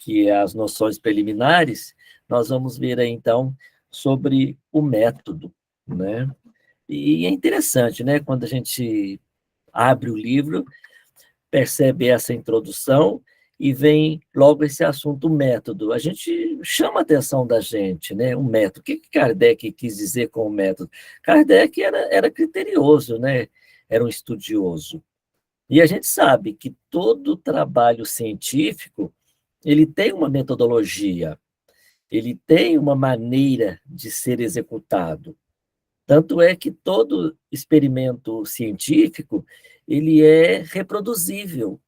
que é as noções preliminares, nós vamos ver aí, então, sobre o método, né? E é interessante, né? Quando a gente abre o livro, percebe essa introdução e vem logo esse assunto, o método. A gente chama a atenção da gente, né? O método. O que Kardec quis dizer com o método? Kardec era criterioso, né? Era um estudioso. E a gente sabe que todo trabalho científico, ele tem uma metodologia, ele tem uma maneira de ser executado. Tanto é que todo experimento científico, ele é reproduzível.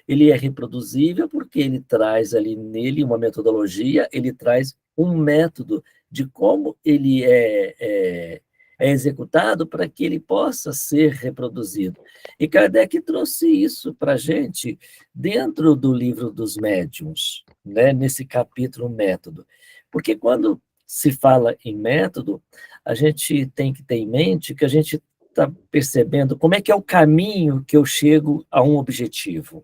Ele é reproduzível porque ele traz ali nele uma metodologia, ele traz um método de como ele é executado para que ele possa ser reproduzido. E Kardec trouxe isso para a gente dentro do livro dos médiuns, né? Nesse capítulo método. Porque quando se fala em método, a gente tem que ter em mente que a gente está percebendo como é que é o caminho que eu chego a um objetivo.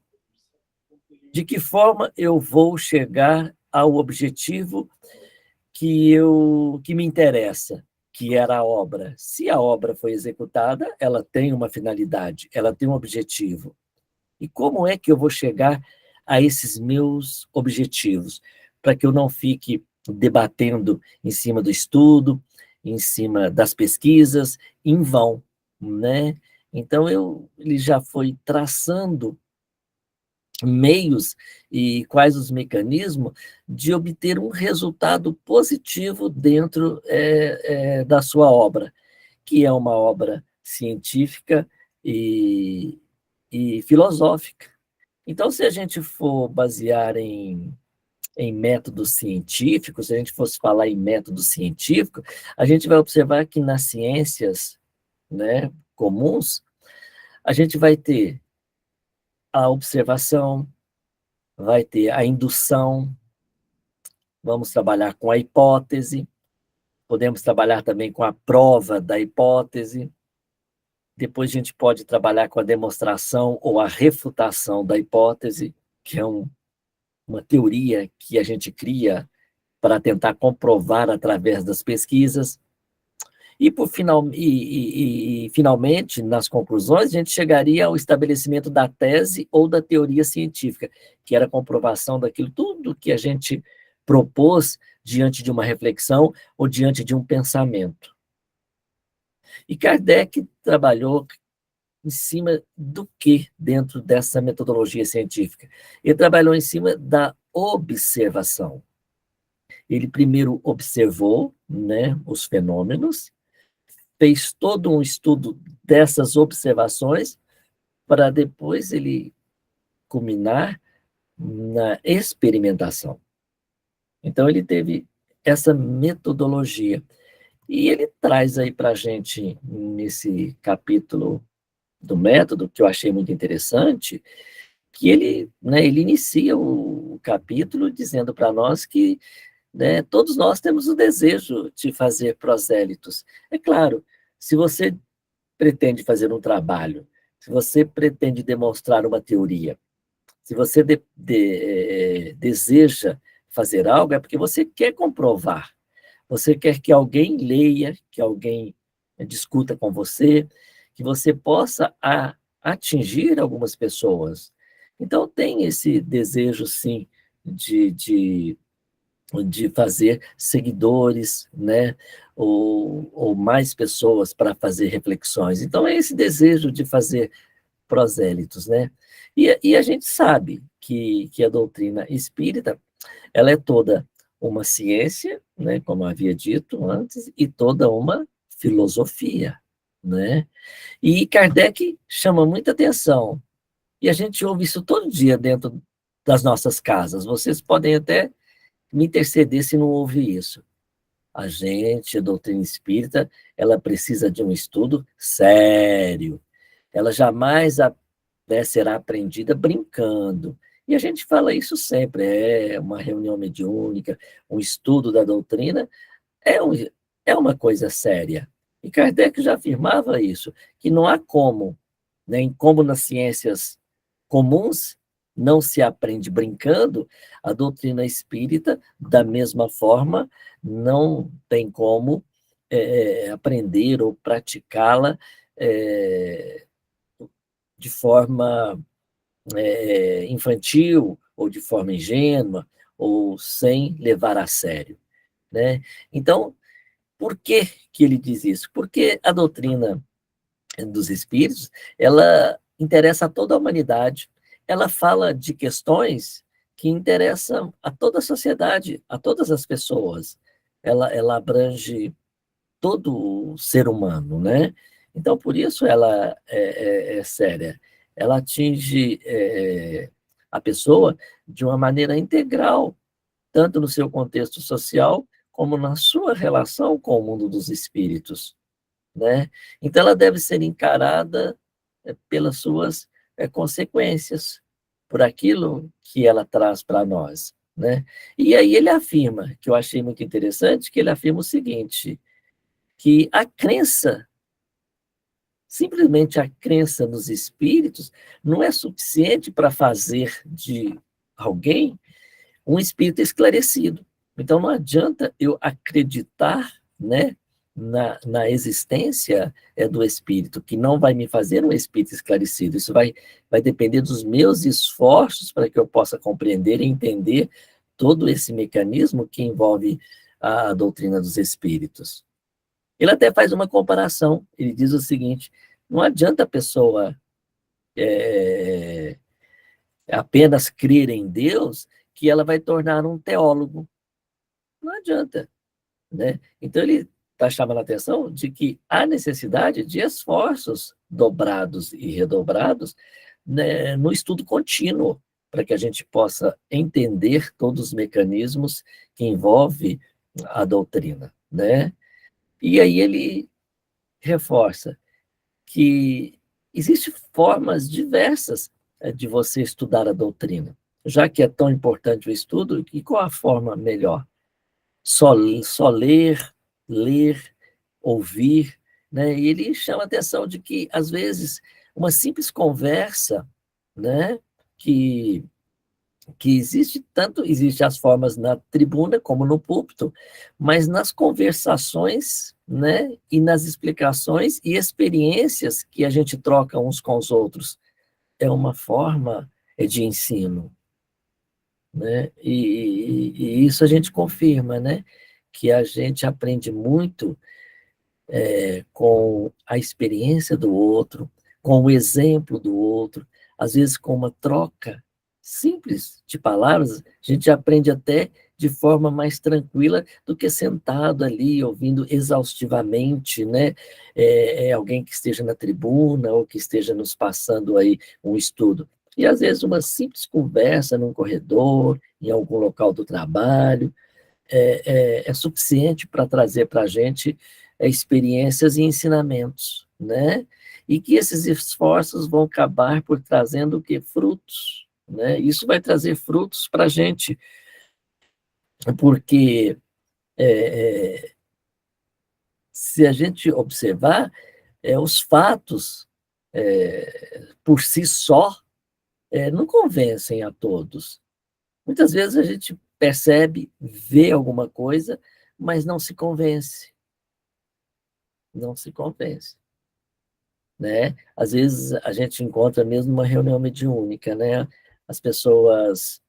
De que forma eu vou chegar ao objetivo que me interessa, que era a obra. Se a obra foi executada, ela tem uma finalidade, ela tem um objetivo. E como é que eu vou chegar a esses meus objetivos? Para que eu não fique debatendo em cima do estudo, em cima das pesquisas, em vão, né? Então, ele já foi traçando meios e quais os mecanismos de obter um resultado positivo dentro da sua obra, que é uma obra científica e filosófica. Então, se a gente for basear em métodos científicos, se a gente fosse falar em método científico, a gente vai observar que nas ciências, né, comuns, a gente vai ter a observação, vai ter a indução, vamos trabalhar com a hipótese, podemos trabalhar também com a prova da hipótese, depois a gente pode trabalhar com a demonstração ou a refutação da hipótese, que é uma teoria que a gente cria para tentar comprovar através das pesquisas. Finalmente, nas conclusões, a gente chegaria ao estabelecimento da tese ou da teoria científica, que era a comprovação daquilo tudo que a gente propôs diante de uma reflexão ou diante de um pensamento. E Kardec trabalhou em cima do que dentro dessa metodologia científica? Ele trabalhou em cima da observação. Ele primeiro observou, né, os fenômenos, fez todo um estudo dessas observações para depois ele culminar na experimentação. Então, ele teve essa metodologia. E ele traz aí para a gente, nesse capítulo do método, que eu achei muito interessante, que ele inicia o capítulo dizendo para nós que, né, todos nós temos o desejo de fazer prosélitos. É claro, se você pretende fazer um trabalho, se você pretende demonstrar uma teoria, se você deseja fazer algo, é porque você quer comprovar. Você quer que alguém leia, que alguém discuta com você, que você possa atingir algumas pessoas. Então, tem esse desejo, sim, de fazer seguidores, né? Ou mais pessoas para fazer reflexões. Então, é esse desejo de fazer prosélitos, né? E a gente sabe que a doutrina espírita, ela é toda uma ciência, né, como eu havia dito antes, e toda uma filosofia, né? E Kardec chama muita atenção, e a gente ouve isso todo dia dentro das nossas casas. Vocês podem até me interceder se não ouve isso. A doutrina espírita, ela precisa de um estudo sério. Ela jamais será aprendida brincando. E a gente fala isso sempre, é uma reunião mediúnica, um estudo da doutrina, é, um, é uma coisa séria. E Kardec já afirmava isso, que não há como, nem como nas ciências comuns, não se aprende brincando, a doutrina espírita, da mesma forma, não tem como aprender ou praticá-la de forma infantil, ou de forma ingênua, ou sem levar a sério, né? Então, por que que ele diz isso? Porque a doutrina dos espíritos, ela interessa a toda a humanidade, ela fala de questões que interessam a toda a sociedade, a todas as pessoas. Ela abrange todo o ser humano, né? Então, por isso ela é séria. Ela atinge a pessoa de uma maneira integral, tanto no seu contexto social, como na sua relação com o mundo dos espíritos, né? Então, ela deve ser encarada pelas suas consequências, por aquilo que ela traz para nós, né? E aí ele afirma, que eu achei muito interessante, que ele afirma o seguinte, que a crença, simplesmente a crença nos espíritos, não é suficiente para fazer de alguém um espírito esclarecido. Então, não adianta eu acreditar, né, na existência do espírito, que não vai me fazer um espírito esclarecido. Isso vai depender dos meus esforços para que eu possa compreender e entender todo esse mecanismo que envolve a doutrina dos espíritos. Ele até faz uma comparação. Ele diz o seguinte: não adianta a pessoa é, apenas crer em Deus que ela vai tornar um teólogo. Não adianta, né? Então ele está chamando a atenção de que há necessidade de esforços dobrados e redobrados, né, no estudo contínuo, para que a gente possa entender todos os mecanismos que envolvem a doutrina, né? E aí ele reforça que existem formas diversas de você estudar a doutrina. Já que é tão importante o estudo, e qual a forma melhor? Só ler, ler, ouvir, né? E ele chama a atenção de que, às vezes, uma simples conversa, né, que existe as formas na tribuna como no púlpito, mas nas conversações, né, e nas explicações e experiências que a gente troca uns com os outros, é uma forma de ensino, né? E isso a gente confirma, né, que a gente aprende muito com a experiência do outro, com o exemplo do outro, às vezes com uma troca simples de palavras, a gente aprende até de forma mais tranquila do que sentado ali, ouvindo exaustivamente, né? Alguém que esteja na tribuna ou que esteja nos passando aí um estudo. E às vezes uma simples conversa num corredor, em algum local do trabalho, é suficiente para trazer para a gente experiências e ensinamentos, né? E que esses esforços vão acabar por trazendo o quê? Frutos, né? Isso vai trazer frutos para a gente, porque se a gente observar, os fatos por si só não convencem a todos. Muitas vezes a gente percebe, vê alguma coisa, mas não se convence. Não se convence, né? Às vezes a gente encontra mesmo uma reunião mediúnica, né? As pessoas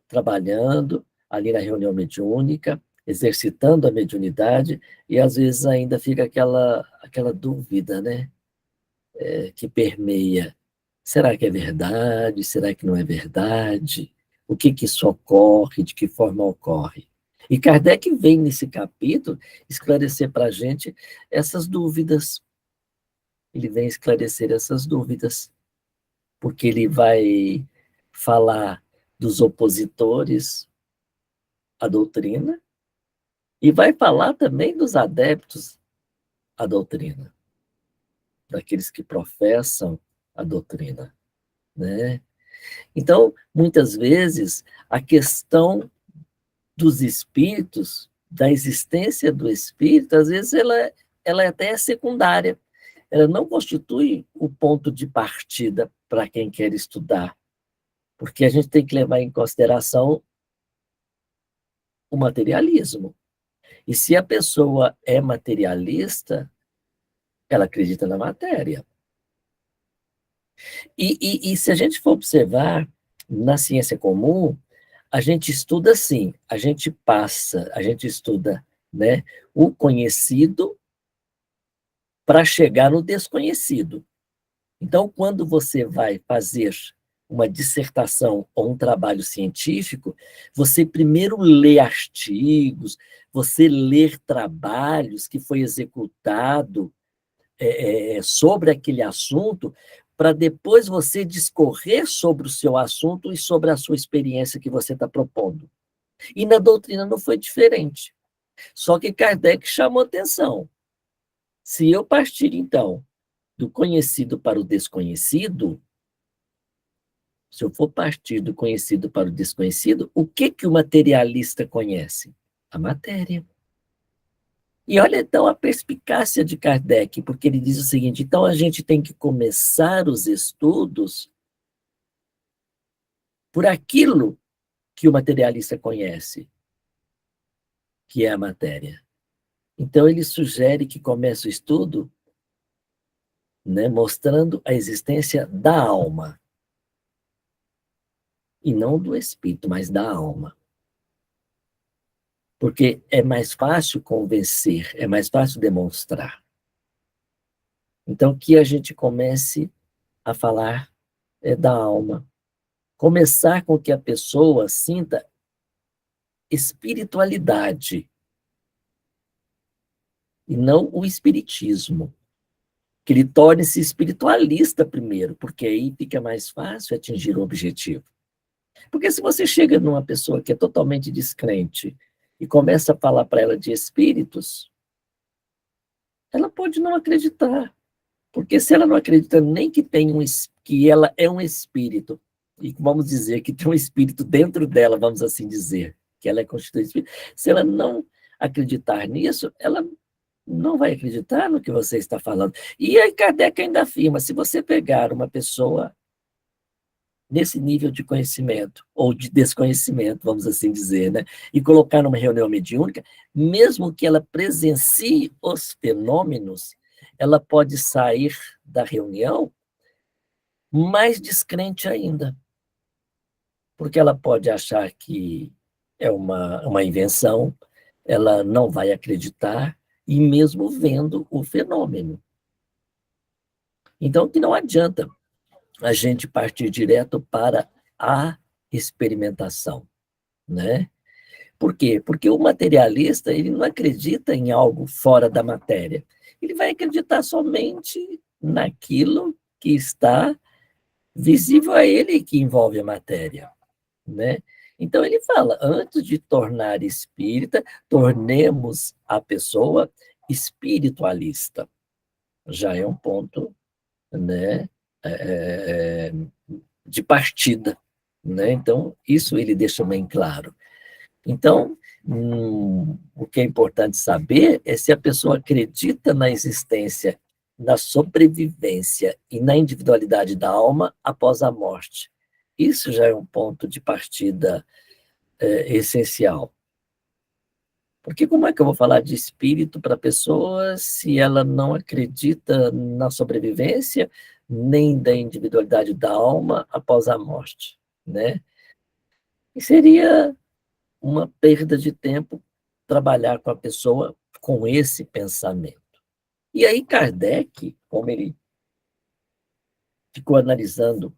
trabalhando ali na reunião mediúnica, exercitando a mediunidade, e às vezes ainda fica aquela dúvida, né? Que permeia. Será que é verdade? Será que não é verdade? O que que isso ocorre? De que forma ocorre? E Kardec vem nesse capítulo esclarecer para a gente essas dúvidas. Ele vem esclarecer essas dúvidas, porque ele vai falar dos opositores à doutrina e vai falar também dos adeptos à doutrina, daqueles que professam a doutrina, né? Então, muitas vezes, a questão dos espíritos, da existência do espírito, às vezes ela até é secundária. Ela não constitui o ponto de partida para quem quer estudar, porque a gente tem que levar em consideração o materialismo. E se a pessoa é materialista, ela acredita na matéria. E se a gente for observar, na ciência comum, a gente estuda assim, a gente estuda, né, o conhecido para chegar no desconhecido. Então, quando você vai fazer uma dissertação ou um trabalho científico, você primeiro lê artigos, você lê trabalhos que foi executado sobre aquele assunto, para depois você discorrer sobre o seu assunto e sobre a sua experiência que você está propondo. E na doutrina não foi diferente. Só que Kardec chamou atenção. Se eu partir, então, do conhecido para o desconhecido, se eu for partir do conhecido para o desconhecido, o que que o materialista conhece? A matéria. E olha então a perspicácia de Kardec, porque ele diz o seguinte: então a gente tem que começar os estudos por aquilo que o materialista conhece, que é a matéria. Então ele sugere que comece o estudo, né, mostrando a existência da alma, e não do espírito, mas da alma. Porque é mais fácil convencer, é mais fácil demonstrar. Então, que a gente comece a falar da alma. Começar com que a pessoa sinta espiritualidade, e não o espiritismo. Que ele torne-se espiritualista primeiro, porque aí fica mais fácil atingir o objetivo. Porque se você chega numa pessoa que é totalmente descrente e começa a falar para ela de espíritos, ela pode não acreditar. Porque se ela não acredita nem que tem que ela é um espírito, e vamos dizer que tem um espírito dentro dela, vamos assim dizer, que ela é constituída de espírito, se ela não acreditar nisso, ela não vai acreditar no que você está falando. E aí Kardec ainda afirma, se você pegar uma pessoa nesse nível de conhecimento, ou de desconhecimento, vamos assim dizer, né, e colocar numa reunião mediúnica, mesmo que ela presencie os fenômenos, ela pode sair da reunião mais descrente ainda, porque ela pode achar que é uma invenção, ela não vai acreditar, e mesmo vendo o fenômeno. Então, que não adianta a gente partir direto para a experimentação, né? Por quê? Porque o materialista, ele não acredita em algo fora da matéria. Ele vai acreditar somente naquilo que está visível a ele, que envolve a matéria, né? Então ele fala, antes de tornar espírita, tornemos a pessoa espiritualista. Já é um ponto, né, de partida, né? Então isso ele deixa bem claro. Então, o que é importante saber é se a pessoa acredita na existência, na sobrevivência e na individualidade da alma após a morte. Isso já é um ponto de partida essencial. Porque como é que eu vou falar de espírito para a pessoa se ela não acredita na sobrevivência, nem da individualidade da alma após a morte, né? E seria uma perda de tempo trabalhar com a pessoa com esse pensamento. E aí Kardec, como ele ficou analisando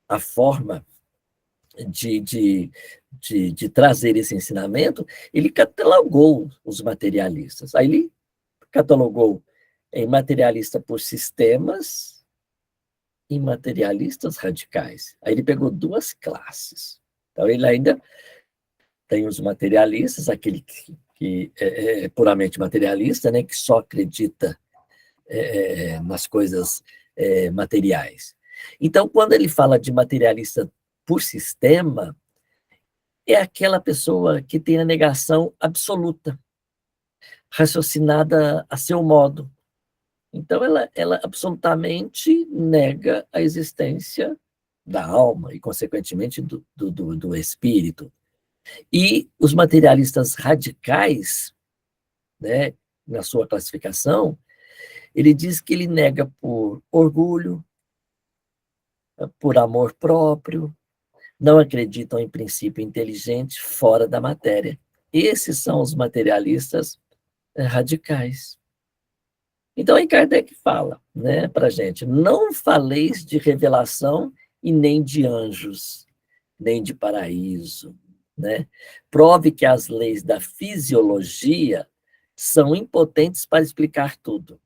a forma de trazer esse ensinamento, ele catalogou os materialistas. Aí ele catalogou em materialista por sistemas e materialistas radicais. Aí ele pegou duas classes. Então ele ainda tem os materialistas, aquele que é puramente materialista, né, que só acredita nas coisas materiais. Então, quando ele fala de materialista por sistema, é aquela pessoa que tem a negação absoluta, raciocinada a seu modo. Então, ela absolutamente nega a existência da alma e, consequentemente, do espírito. E os materialistas radicais, né, na sua classificação, ele diz que ele nega por orgulho, por amor próprio, não acreditam em princípio inteligente fora da matéria. Esses são os materialistas radicais. Então, aí Kardec fala, né, para a gente, não faleis de revelação e nem de anjos, nem de paraíso. Né? Prove que as leis da fisiologia são impotentes para explicar tudo.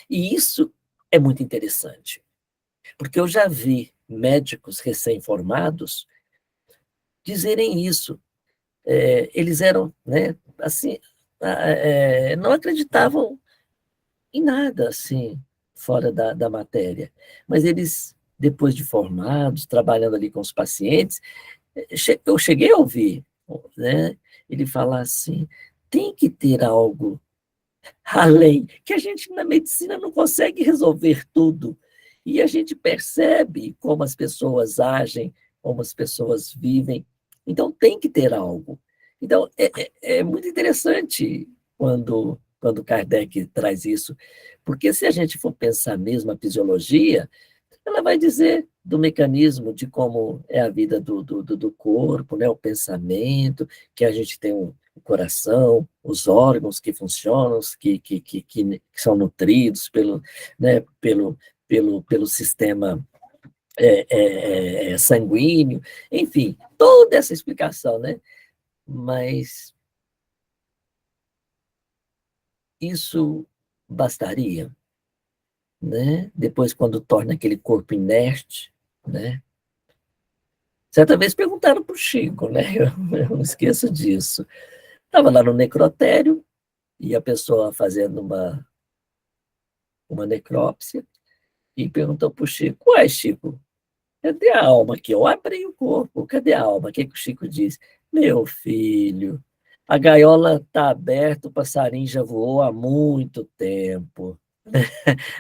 E isso é muito interessante, porque eu já vi médicos recém-formados dizerem isso. Eles eram, né, assim, não acreditavam em nada, assim, fora da matéria. Mas eles, depois de formados, trabalhando ali com os pacientes, eu cheguei a ouvir, né, ele falar assim, tem que ter algo além, que a gente na medicina não consegue resolver tudo. E a gente percebe como as pessoas agem, como as pessoas vivem. Então, tem que ter algo. Então, é muito interessante quando Kardec traz isso, porque se a gente for pensar mesmo a fisiologia, ela vai dizer do mecanismo de como é a vida do corpo, né? O pensamento, que a gente tem o coração, os órgãos que funcionam, que são nutridos né, pelo sistema sanguíneo, enfim, toda essa explicação, né? Mas isso bastaria, né? Depois, quando torna aquele corpo inerte, né? Certa vez perguntaram para o Chico, né? Eu não esqueço disso. Estava lá no necrotério e a pessoa fazendo uma necrópsia e perguntou para o Chico: ué, Chico, cadê a alma aqui? Eu abri o corpo, cadê a alma? O que, que o Chico diz? Meu filho, a gaiola está aberta, o passarinho já voou há muito tempo.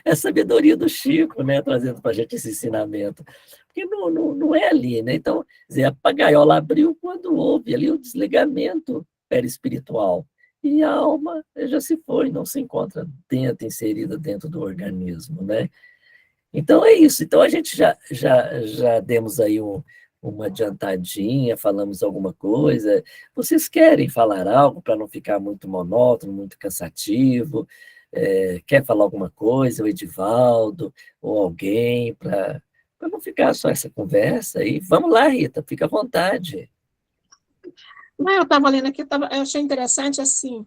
É a sabedoria do Chico, né, trazendo para a gente esse ensinamento. Porque não é ali, né? Então, dizer, a gaiola abriu quando houve ali o desligamento perispiritual. E a alma já se foi, não se encontra dentro, inserida dentro do organismo, né? Então é isso. Então a gente já demos aí uma adiantadinha, falamos alguma coisa. Vocês querem falar algo para não ficar muito monótono, muito cansativo? Quer falar alguma coisa, o Edivaldo, ou alguém, para não ficar só essa conversa aí? Vamos lá, Rita, fica à vontade. Não, eu estava lendo aqui, eu achei interessante assim.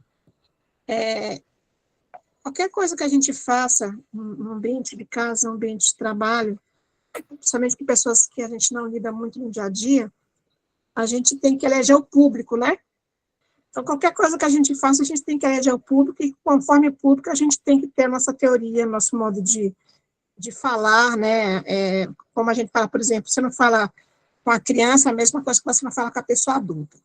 Qualquer coisa que a gente faça no ambiente de casa, no ambiente de trabalho, principalmente com pessoas que a gente não lida muito no dia a dia, a gente tem que eleger o público, né? Então, qualquer coisa que a gente faça, a gente tem que eleger o público, e conforme público, a gente tem que ter a nossa teoria, nosso modo de falar, né? Como a gente fala, por exemplo, você não fala com a criança a mesma coisa que você não fala com a pessoa adulta.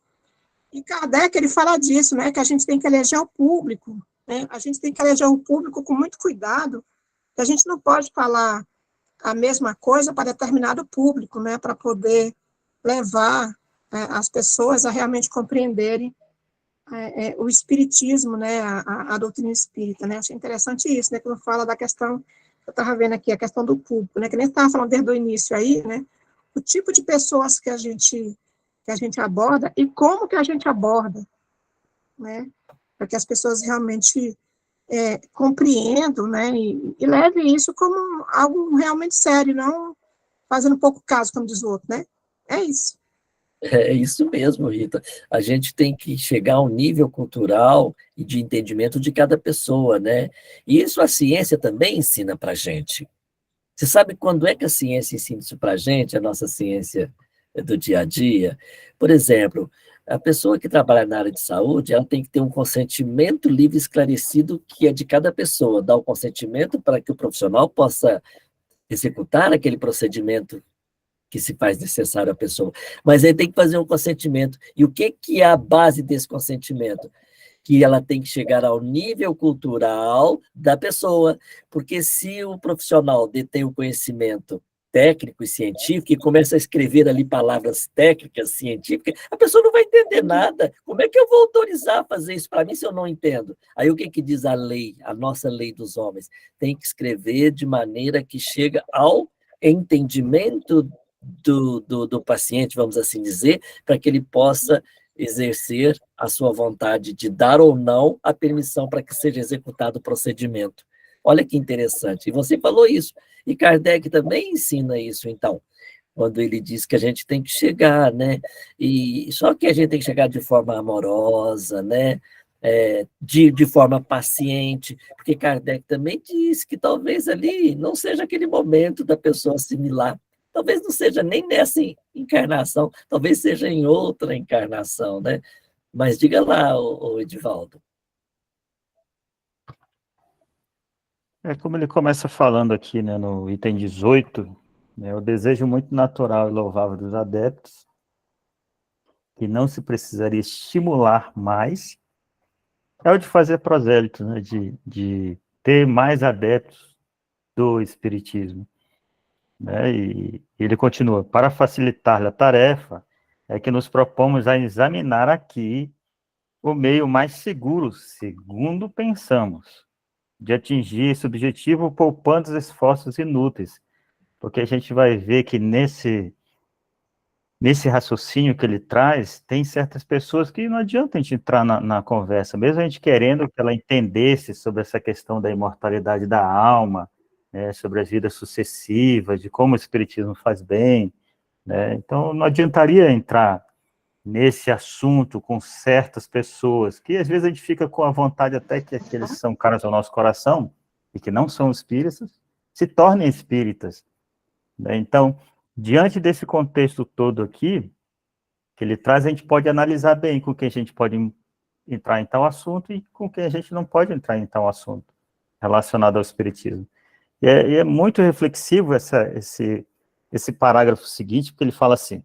E Kardec, ele fala disso, né? Que a gente tem que eleger o público, né? A gente tem que eleger o público com muito cuidado, que a gente não pode falar a mesma coisa para determinado público, né? Para poder levar as pessoas a realmente compreenderem o espiritismo, né, a doutrina espírita, né, achei interessante isso, né, quando fala da questão, eu estava vendo aqui, a questão do público, né, que nem estava falando desde o início aí, né, o tipo de pessoas que a gente aborda e como que a gente aborda, né, para que as pessoas realmente compreendam, né, e levem isso como algo realmente sério, não fazendo pouco caso, como diz o outro, né, é isso. É isso mesmo, Rita. A gente tem que chegar ao nível cultural e de entendimento de cada pessoa, né? E isso a ciência também ensina para a gente. Você sabe quando é que a ciência ensina isso para a gente, a nossa ciência do dia a dia? Por exemplo, a pessoa que trabalha na área de saúde, ela tem que ter um consentimento livre e esclarecido que é de cada pessoa, dar o consentimento para que o profissional possa executar aquele procedimento que se faz necessário à pessoa. Mas ele tem que fazer um consentimento. E o que é a base desse consentimento? Que ela tem que chegar ao nível cultural da pessoa, porque se o profissional detém o conhecimento técnico e científico e começa a escrever ali palavras técnicas, científicas, a pessoa não vai entender nada. Como é que eu vou autorizar a fazer isso para mim se eu não entendo? Aí o que, que diz a lei, a nossa lei dos homens? Tem que escrever de maneira que chega ao entendimento do paciente, vamos assim dizer, para que ele possa exercer a sua vontade de dar ou não a permissão para que seja executado o procedimento. Olha que interessante. E você falou isso. E Kardec também ensina isso, então, quando ele diz que a gente tem que chegar, né? E só que a gente tem que chegar de forma amorosa, né? De forma paciente, porque Kardec também diz que talvez ali não seja aquele momento da pessoa assimilar, talvez não seja nem nessa encarnação, talvez seja em outra encarnação, né? Mas diga lá, o Edivaldo. Como ele começa falando aqui, né, no item 18, né, o desejo muito natural e louvável dos adeptos, que não se precisaria estimular mais, é o de fazer prosélito, né, de ter mais adeptos do Espiritismo. Né, e ele continua, para facilitar a tarefa, é que nos propomos a examinar aqui o meio mais seguro, segundo pensamos, de atingir esse objetivo poupando os esforços inúteis, porque a gente vai ver que nesse raciocínio que ele traz, tem certas pessoas que não adianta a gente entrar na conversa, mesmo a gente querendo que ela entendesse sobre essa questão da imortalidade da alma, né, sobre as vidas sucessivas, de como o Espiritismo faz bem, né, então não adiantaria entrar nesse assunto com certas pessoas, que às vezes a gente fica com a vontade até que aqueles são caras ao nosso coração, e que não são espíritas, se tornem espíritas, né? Então, diante desse contexto todo aqui, que ele traz, a gente pode analisar bem com quem a gente pode entrar em tal assunto e com quem a gente não pode entrar em tal assunto, relacionado ao espiritismo. E é muito reflexivo esse parágrafo seguinte, porque ele fala assim,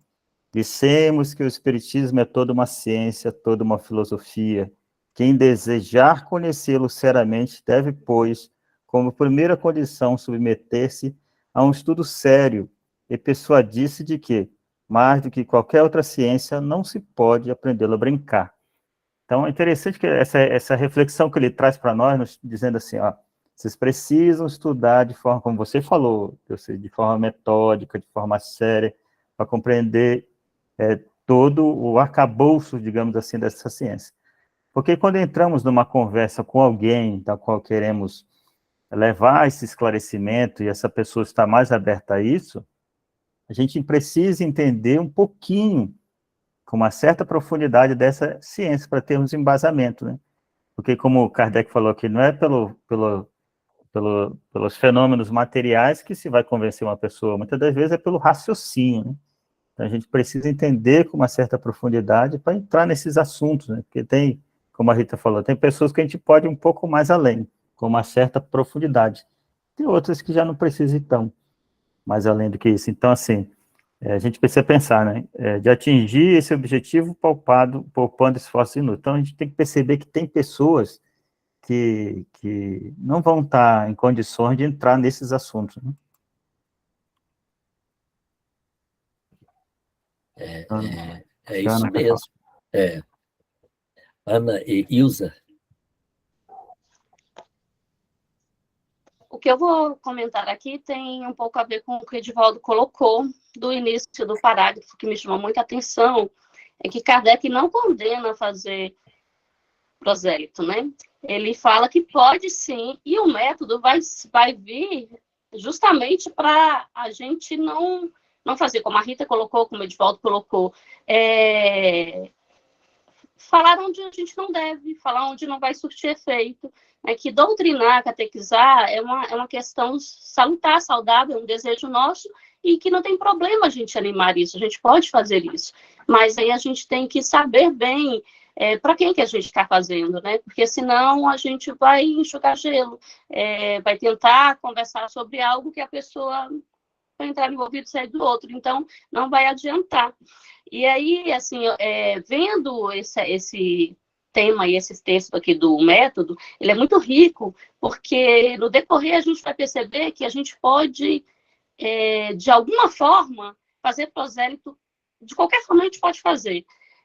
dissemos que o Espiritismo é toda uma ciência, toda uma filosofia. Quem desejar conhecê-lo seriamente deve, pois, como primeira condição, submeter-se a um estudo sério e persuadir-se de que, mais do que qualquer outra ciência, não se pode aprendê-lo a brincar. Então, é interessante que essa reflexão que ele traz para nós, dizendo assim, ó, vocês precisam estudar de forma, como você falou, de forma metódica, de forma séria, para compreender todo o arcabouço, digamos assim, dessa ciência. Porque quando entramos numa conversa com alguém da qual queremos levar esse esclarecimento e essa pessoa está mais aberta a isso, a gente precisa entender um pouquinho, com uma certa profundidade dessa ciência, para termos embasamento, né? Porque, como o Kardec falou aqui, não é pelos fenômenos materiais que se vai convencer uma pessoa, muitas das vezes é pelo raciocínio, né? Então, a gente precisa entender com uma certa profundidade para entrar nesses assuntos, né? Porque tem, como a Rita falou, tem pessoas que a gente pode ir um pouco mais além, com uma certa profundidade. Tem outras que já não precisam ir tão mais além do que isso. Então, assim, a gente precisa pensar, né? De atingir esse objetivo poupando esforço inútil. Então, a gente tem que perceber que tem pessoas que não vão estar em condições de entrar nesses assuntos, né? É isso mesmo. Ana e Ilza. O que eu vou comentar aqui tem um pouco a ver com o que o Edivaldo colocou do início do parágrafo, que me chamou muita atenção, é que Kardec não condena fazer prosélito, né? Ele fala que pode sim, e o método vai vir justamente para a gente não fazer, como a Rita colocou, como o Edivaldo colocou, falar onde a gente não deve, falar onde não vai surtir efeito, né? Que doutrinar, catequizar é uma questão salutar, saudável, um desejo nosso, e que não tem problema a gente animar isso, a gente pode fazer isso, mas aí a gente tem que saber bem para quem que a gente está fazendo, né? Porque senão a gente vai enxugar gelo, vai tentar conversar sobre algo que a pessoa vai entrar no ouvido e sair do outro, então não vai adiantar. E aí, assim, vendo esse tema e esse texto aqui do método, ele é muito rico, porque no decorrer a gente vai perceber que a gente pode de alguma forma, fazer prosélito, de qualquer forma a gente pode fazer,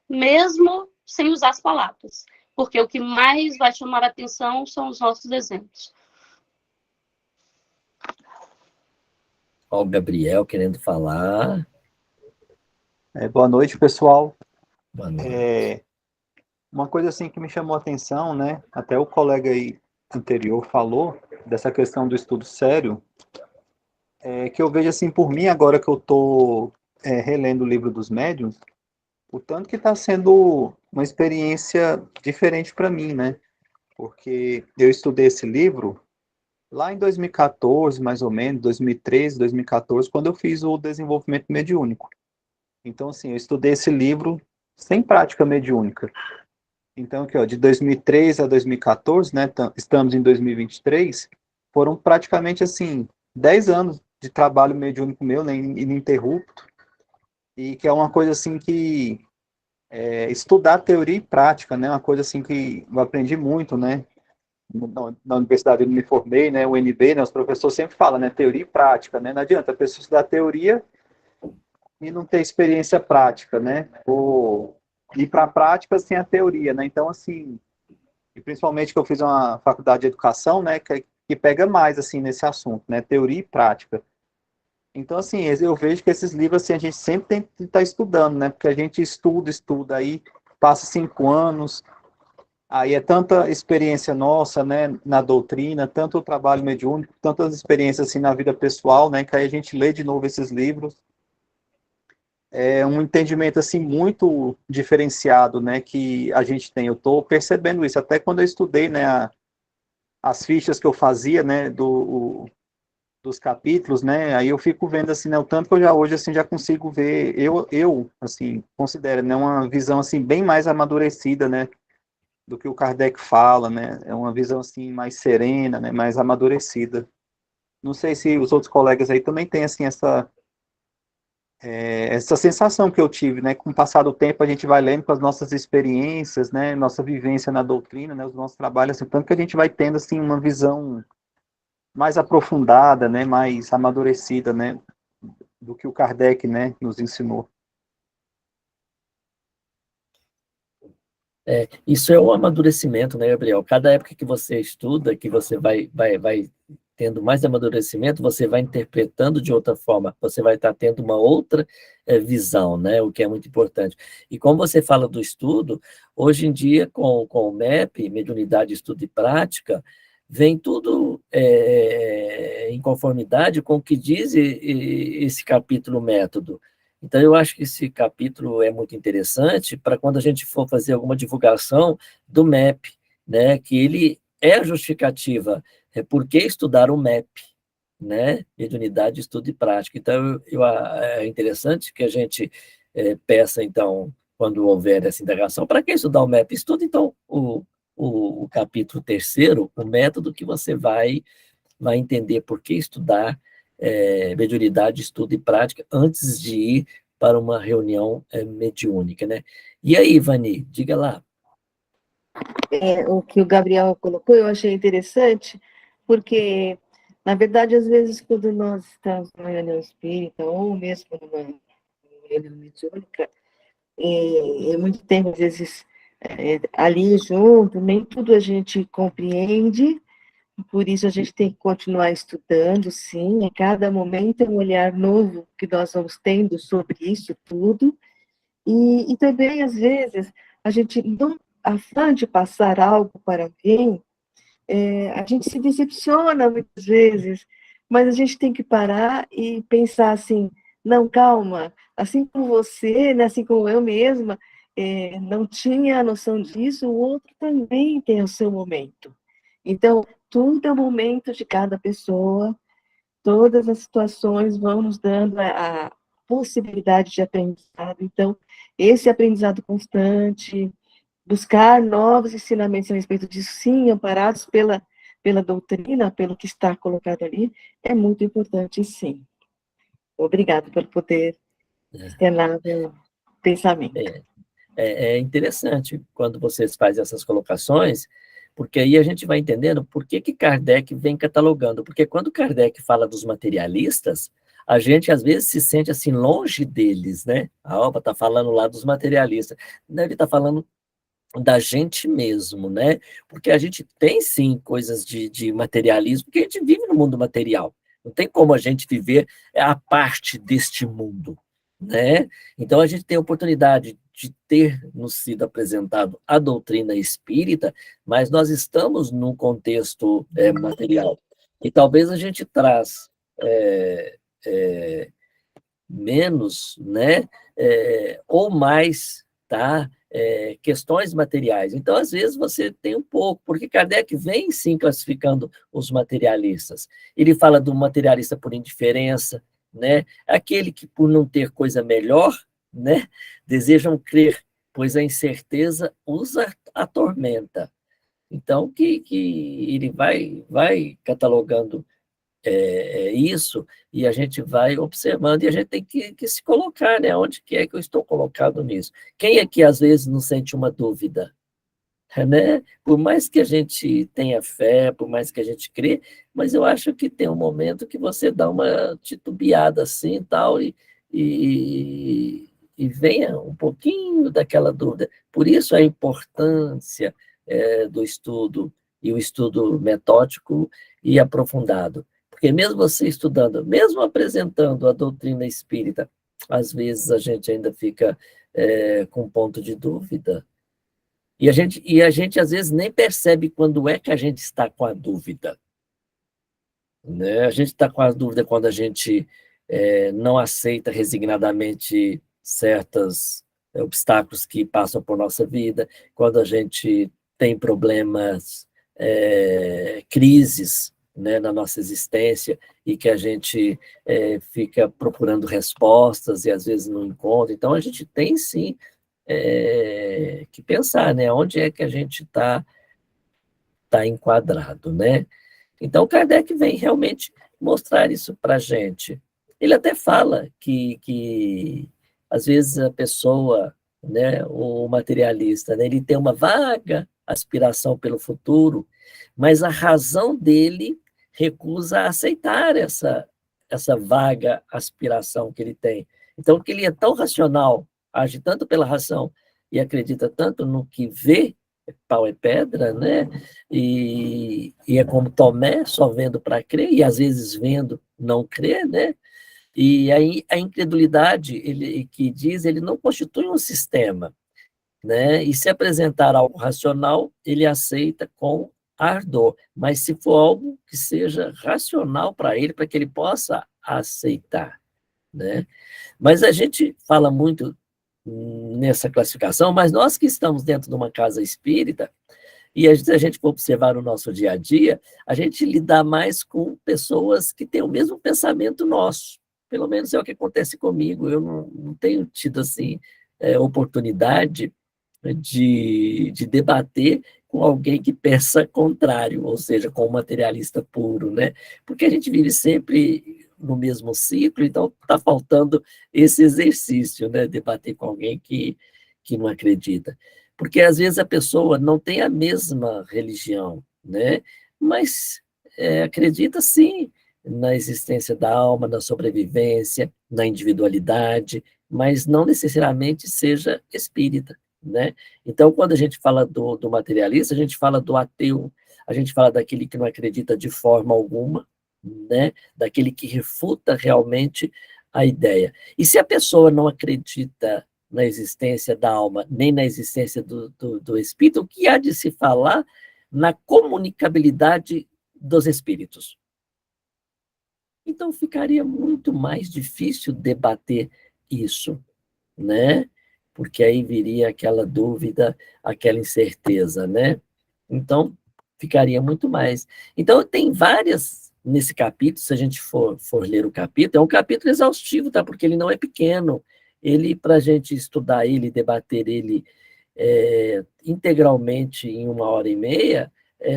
mesmo sem usar as palavras, porque o que mais vai chamar a atenção são os nossos exemplos. Ó, o Gabriel querendo falar. Boa noite, pessoal. Boa noite. Uma coisa assim que me chamou a atenção, né? Até o colega aí anterior falou dessa questão do estudo sério, que eu vejo assim por mim agora que eu estou relendo o livro dos médiuns, o tanto que está sendo uma experiência diferente para mim, né? Porque eu estudei esse livro lá em 2014, mais ou menos, 2013, 2014, quando eu fiz o desenvolvimento mediúnico. Então, assim, eu estudei esse livro sem prática mediúnica. Então, aqui, ó, de 2003 a 2014, né, estamos em 2023, foram praticamente, assim, 10 anos de trabalho mediúnico meu, né, ininterrupto, e que é uma coisa, assim, que estudar teoria e prática, né, uma coisa, assim, que eu aprendi muito, né, na universidade eu me formei, né, o UNB, né, os professores sempre falam, né, teoria e prática, né, não adianta a pessoa estudar teoria e não ter experiência prática, né, ou ir para a prática sem a teoria, né, então, assim, e principalmente que eu fiz uma faculdade de educação, né, que pega mais, assim, nesse assunto, né, teoria e prática. Então, assim, eu vejo que esses livros, assim, a gente sempre tem que estar estudando, né, porque a gente estuda, aí passa 5 anos, aí é tanta experiência nossa, né, na doutrina, tanto o trabalho mediúnico, tantas experiências, assim, na vida pessoal, né, que aí a gente lê de novo esses livros, é um entendimento, assim, muito diferenciado, né, que a gente tem. Eu estou percebendo isso, até quando eu estudei, né, as fichas que eu fazia, né, dos capítulos, né, aí eu fico vendo, assim, né, o tanto que eu já hoje, assim, já consigo ver, assim, considero, né, uma visão, assim, bem mais amadurecida, né, do que o Kardec fala, né, é uma visão, assim, mais serena, né, mais amadurecida. Não sei se os outros colegas aí também têm, assim, essa sensação que eu tive, né, com o passar do tempo a gente vai lendo com as nossas experiências, né, nossa vivência na doutrina, né, os nossos trabalhos, assim, tanto que a gente vai tendo, assim, uma visão mais aprofundada, né, mais amadurecida, né, do que o Kardec, né, nos ensinou. Isso é um amadurecimento, né, Gabriel? Cada época que você estuda, que você vai tendo mais amadurecimento, você vai interpretando de outra forma, você vai estar tendo uma outra visão, né, o que é muito importante. E como você fala do estudo, hoje em dia, com o MEP, Mediunidade, Estudo e Prática, vem tudo em conformidade com o que diz esse capítulo método. Então, eu acho que esse capítulo é muito interessante para quando a gente for fazer alguma divulgação do MEP, né, que ele é a justificativa, por que estudar o MEP, né, Mediunidade, Estudo e Prática. Então, é interessante que a gente peça, então, quando houver essa indagação, para que estudar o MEP? Estuda, então, o capítulo 3º, o método que você vai entender por que estudar mediunidade, estudo e prática antes de ir para uma reunião mediúnica, né? E aí, Vani, diga lá. O que o Gabriel colocou, eu achei interessante, porque, na verdade, às vezes, quando nós estamos numa reunião espírita, ou mesmo numa reunião mediúnica, é muito tempo, às vezes, ali junto, nem tudo a gente compreende. Por isso, a gente tem que continuar estudando, sim. A cada momento é um olhar novo que nós vamos tendo sobre isso tudo. E também, às vezes, a gente, não afã de passar algo para alguém, a gente se decepciona muitas vezes, mas a gente tem que parar e pensar assim, não, calma, assim como você, né, assim como eu mesma, não tinha a noção disso, o outro também tem o seu momento. Então, tudo é o momento de cada pessoa, todas as situações vão nos dando a possibilidade de aprendizado. Então, esse aprendizado constante, buscar novos ensinamentos a respeito disso, sim, amparados pela doutrina, pelo que está colocado ali, é muito importante, sim. Obrigada por poder externar meu pensamento. É interessante quando vocês fazem essas colocações, porque aí a gente vai entendendo por que Kardec vem catalogando. Porque quando Kardec fala dos materialistas, a gente às vezes se sente assim longe deles, né? A Alba está falando lá dos materialistas, ele está falando da gente mesmo, né? Porque a gente tem sim coisas de materialismo, porque a gente vive no mundo material. Não tem como a gente viver a parte deste mundo, né? Então a gente tem a oportunidade de ter nos sido apresentado a doutrina espírita, mas nós estamos num contexto material. E talvez a gente traz menos, né? Ou mais, tá? Questões materiais. Então, às vezes, você tem um pouco, porque Kardec vem, sim, classificando os materialistas. Ele fala do materialista por indiferença, né? Aquele que, por não ter coisa melhor, né? Desejam crer, pois a incerteza os atormenta. Então, que ele vai catalogando isso, e a gente vai observando, e a gente tem que se colocar, né? Onde que é que eu estou colocado nisso? Quem é que às vezes não sente uma dúvida? Né? Por mais que a gente tenha fé, por mais que a gente crê, mas eu acho que tem um momento que você dá uma titubeada assim tal, e venha um pouquinho daquela dúvida. Por isso a importância do estudo, e o estudo metódico e aprofundado. Porque mesmo você estudando, mesmo apresentando a doutrina espírita, às vezes a gente ainda fica com ponto de dúvida. E a gente, às vezes, nem percebe quando é que a gente está com a dúvida. Né? A gente está com a dúvida quando a gente não aceita resignadamente certos obstáculos que passam por nossa vida, quando a gente tem problemas, crises, né, na nossa existência, e que a gente fica procurando respostas e às vezes não encontra. Então, a gente tem, sim, que pensar, né, onde é que a gente está enquadrado, né? Então, Kardec vem realmente mostrar isso para a gente. Ele até fala que às vezes a pessoa, né, o materialista, né, ele tem uma vaga aspiração pelo futuro, mas a razão dele recusa a aceitar essa vaga aspiração que ele tem. Então, que ele é tão racional, age tanto pela razão e acredita tanto no que vê, pau é pedra, né? E é como Tomé, só vendo para crer, e às vezes vendo não crer, né? E aí a incredulidade, ele que diz, ele não constitui um sistema, né? E se apresentar algo racional, ele aceita com ardor, mas se for algo que seja racional para ele, para que ele possa aceitar, né? Mas a gente fala muito nessa classificação, mas nós que estamos dentro de uma casa espírita, e se a gente for observar o nosso dia a dia, a gente lida mais com pessoas que têm o mesmo pensamento nosso. Pelo menos é o que acontece comigo. Eu não tenho tido assim oportunidade de debater com alguém que pensa contrário, ou seja, com um materialista puro, né? Porque a gente vive sempre no mesmo ciclo, então está faltando esse exercício, né? Debater com alguém que não acredita. Porque às vezes a pessoa não tem a mesma religião, né? Mas acredita sim na existência da alma, na sobrevivência, na individualidade, mas não necessariamente seja espírita, né? Então, quando a gente fala do materialista, a gente fala do ateu, a gente fala daquele que não acredita de forma alguma, né? Daquele que refuta realmente a ideia. E se a pessoa não acredita na existência da alma, nem na existência do espírito, o que há de se falar na comunicabilidade dos espíritos? Então, ficaria muito mais difícil debater isso, né? Porque aí viria aquela dúvida, aquela incerteza, né? Então, ficaria muito mais. Então, tem várias nesse capítulo, se a gente for ler o capítulo, é um capítulo exaustivo, tá? Porque ele não é pequeno. Ele, para a gente estudar ele, debater ele integralmente em 1h30,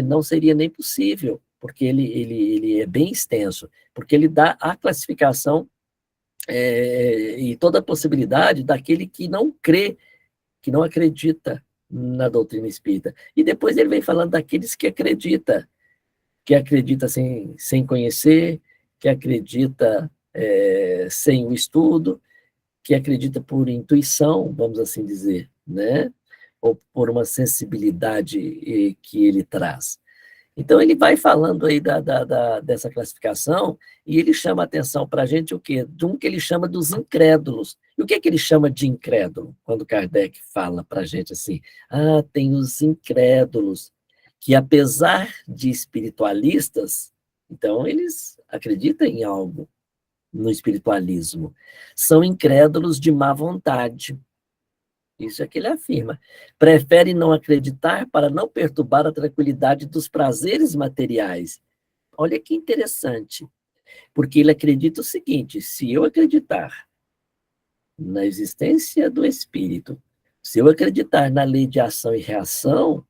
não seria nem possível, porque ele é bem extenso, porque ele dá a classificação e toda a possibilidade daquele que não crê, que não acredita na doutrina espírita. E depois ele vem falando daqueles que acredita sem conhecer, que acredita sem o estudo, que acredita por intuição, vamos assim dizer, né? Ou por uma sensibilidade que ele traz. Então, ele vai falando aí dessa classificação e ele chama a atenção para a gente o quê? De um que ele chama dos incrédulos. E o que é que ele chama de incrédulo? Quando Kardec fala para a gente assim, tem os incrédulos, que apesar de espiritualistas, então eles acreditam em algo no espiritualismo, são incrédulos de má vontade. Isso é que ele afirma. Prefere não acreditar para não perturbar a tranquilidade dos prazeres materiais. Olha que interessante, porque ele acredita o seguinte: se eu acreditar na existência do espírito, se eu acreditar na lei de ação e reação,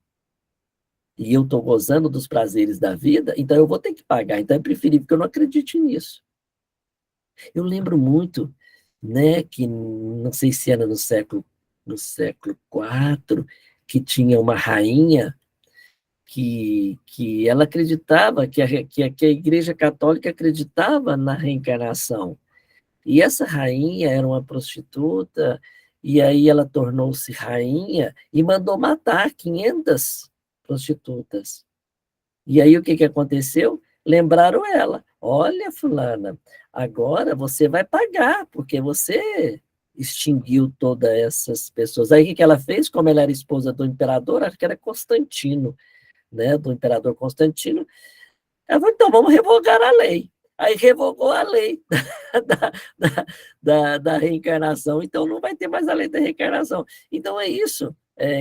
e eu estou gozando dos prazeres da vida, então eu vou ter que pagar. Então é preferível que eu não acredite nisso. Eu lembro muito, né, que não sei se era no século IV, que tinha uma rainha que ela acreditava, que a Igreja Católica acreditava na reencarnação. E essa rainha era uma prostituta, e aí ela tornou-se rainha e mandou matar 500 prostitutas. E aí o que aconteceu? Lembraram ela: olha, fulana, agora você vai pagar, porque você extinguiu todas essas pessoas. Aí o que ela fez? Como ela era esposa do imperador, acho que era Constantino, né, do imperador Constantino, ela falou: então vamos revogar a lei. Aí revogou a lei da, da reencarnação, então não vai ter mais a lei da reencarnação. Então é isso